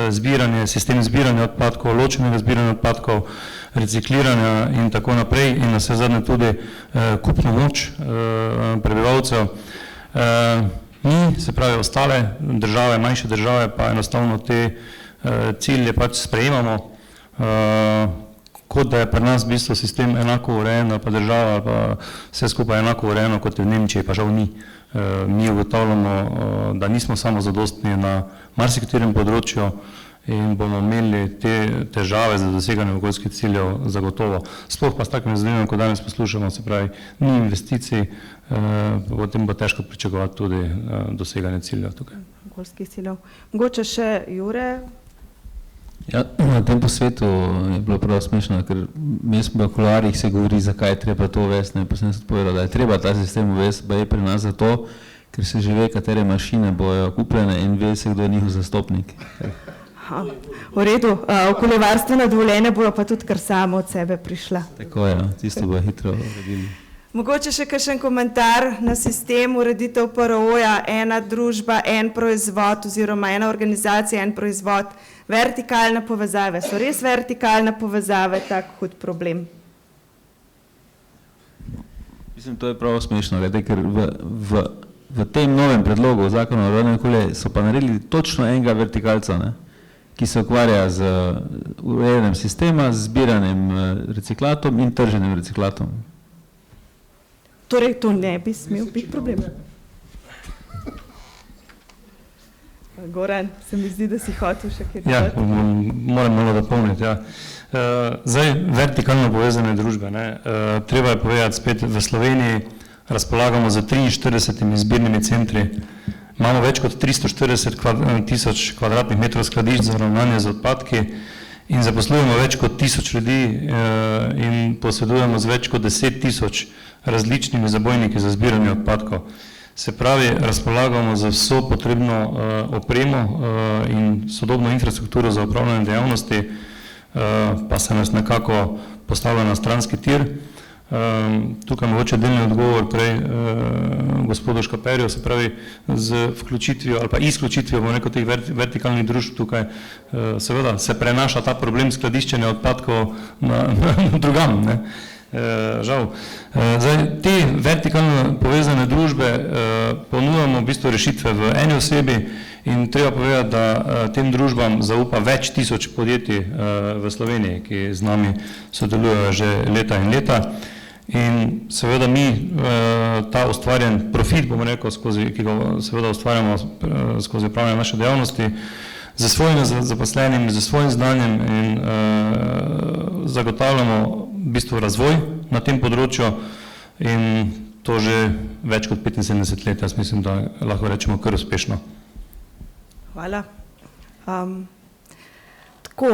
K: zbiranje, sistem zbiranja odpadkov, ločenega zbiranja odpadkov, recikliranja in tako naprej in na vse zadnje tudi kupno moč prebivalcev. Mi, se pravi ostale države, manjše države pa enostavno te cilje pač sprejemamo, kot da je pri nas v bistvu sistem enako urejen, pa država, pa vse skupaj enako urejeno, kot je v Nemčiji, pa žal ni. Mi ugotavljamo, da nismo samo zadostni na marsikaterem področju in bomo imeli te težave za doseganje okoljskih ciljev zagotovo. Sploh pa s takim zadevami, ko danes poslušamo, se pravi, ni investicij, potem bo težko pričakovati tudi doseganje ciljev tukaj.
B: Okoljskih ciljev. Mogoče še Jure?
D: Ja, na tem posvetu je bilo prav smešno, ker v kuloarjih se govori, zakaj je treba to uvesti, pa sem povedal, da je treba ta sistem uvesti, pa je pri nas zato, ker se že ve, katere mašine bojo kupljene in ve se, kdo je njihov zastopnik.
B: V redu, okoljevarstvena dovoljenja bojo pa tudi kar samo od sebe prišla.
D: Tako je, tisto bojo hitro uredili.
B: Mogoče še kakšen komentar na sistem ureditev PRO-ja, ena družba, en proizvod oziroma ena organizacija, en proizvod, vertikalne povezave. So res vertikalne povezave tak hud problem?
D: Mislim, to je prav smešno, ker v tem novem predlogu zakona o vodnem okolju so pa naredili točno enega vertikalca, ki se ukvarja z urejanjem sistema, z zbiranjem reciklatom in trženjem reciklatom.
B: Torej, to ne bi smel biti problem. Goran, se mi zdi, da si hotel še kaj dodati.
K: Ja, moram malo dopolniti, ja. Zdaj, vertikalno povezane družbe, treba je povedati spet, v Sloveniji razpolagamo z 43 zbirnimi centri, imamo več kot 340 tisoč kvadratnih metrov skladišč za ravnanje z odpadki in zaposlujemo več kot 1000 ljudi in posedujemo z več kot 10 tisoč različnimi zabojniki za zbiranje odpadkov. Se pravi, razpolagamo za vso potrebno opremo in sodobno infrastrukturo za upravljanje dejavnosti, pa se nas nekako postavlja na stranski tir. Tukaj mogoče delni odgovor prej gospodu Škaperju, se pravi, z vključitvijo ali pa izključitvijo teh vertikalnih družb tukaj seveda se prenaša ta problem skladiščenja odpadkov na drugam. Žal. Zdaj, te vertikalno povezane družbe ponujamo v bistvu rešitve v eni osebi in treba povedati, da tem družbam zaupa več tisoč podjetij v Sloveniji, ki z nami sodelujejo že leta in leta. In seveda mi ta ustvarjen profit, bomo rekel, ki ga seveda ustvarjamo skozi upravljanje naše dejavnosti, za svojim zaposlenim, za svojim znanjem in zagotavljamo v bistvu razvoj na tem področju in to že več kot 75 let, jaz mislim, da lahko rečemo kar uspešno.
B: Hvala. Tako,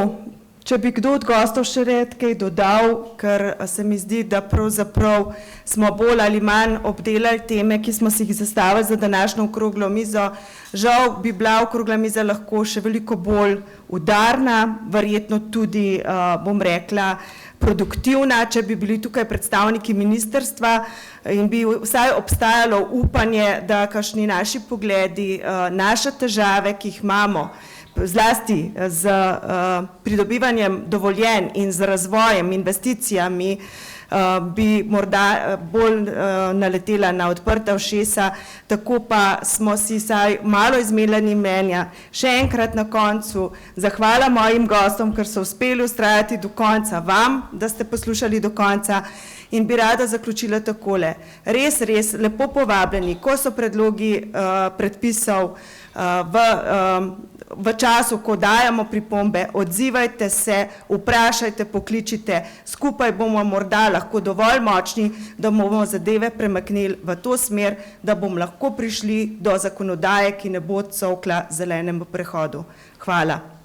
B: če bi kdo od gostov še kaj dodal, ker se mi zdi, da pravzaprav smo bolj ali manj obdelali teme, ki smo si jih zastavili za današnjo okroglo mizo. Žal bi bila okrogla miza lahko še veliko bolj udarna, verjetno tudi, bom rekla, produktivna, če bi bili tukaj predstavniki ministrstva in bi vsaj obstajalo upanje, da kakšni naši pogledi, naše težave, ki jih imamo, zlasti z pridobivanjem dovoljenj in z razvojem, investicijami, bi morda bolj naletela na odprta ušesa, tako pa smo si vsaj malo izmenjali mnenja. Še enkrat na koncu zahvala mojim gostom, ker so uspeli vztrajati do konca, vam, da ste poslušali do konca in bi rada zaključila takole. Res lepo povabljeni, ko so predlogi predpisov v času, ko dajamo pripombe, odzivajte se, vprašajte, pokličite, skupaj bomo morda lahko dovolj močni, da bomo zadeve premaknili v to smer, da bomo lahko prišli do zakonodaje, ki ne bo cokla zelenemu prehodu. Hvala.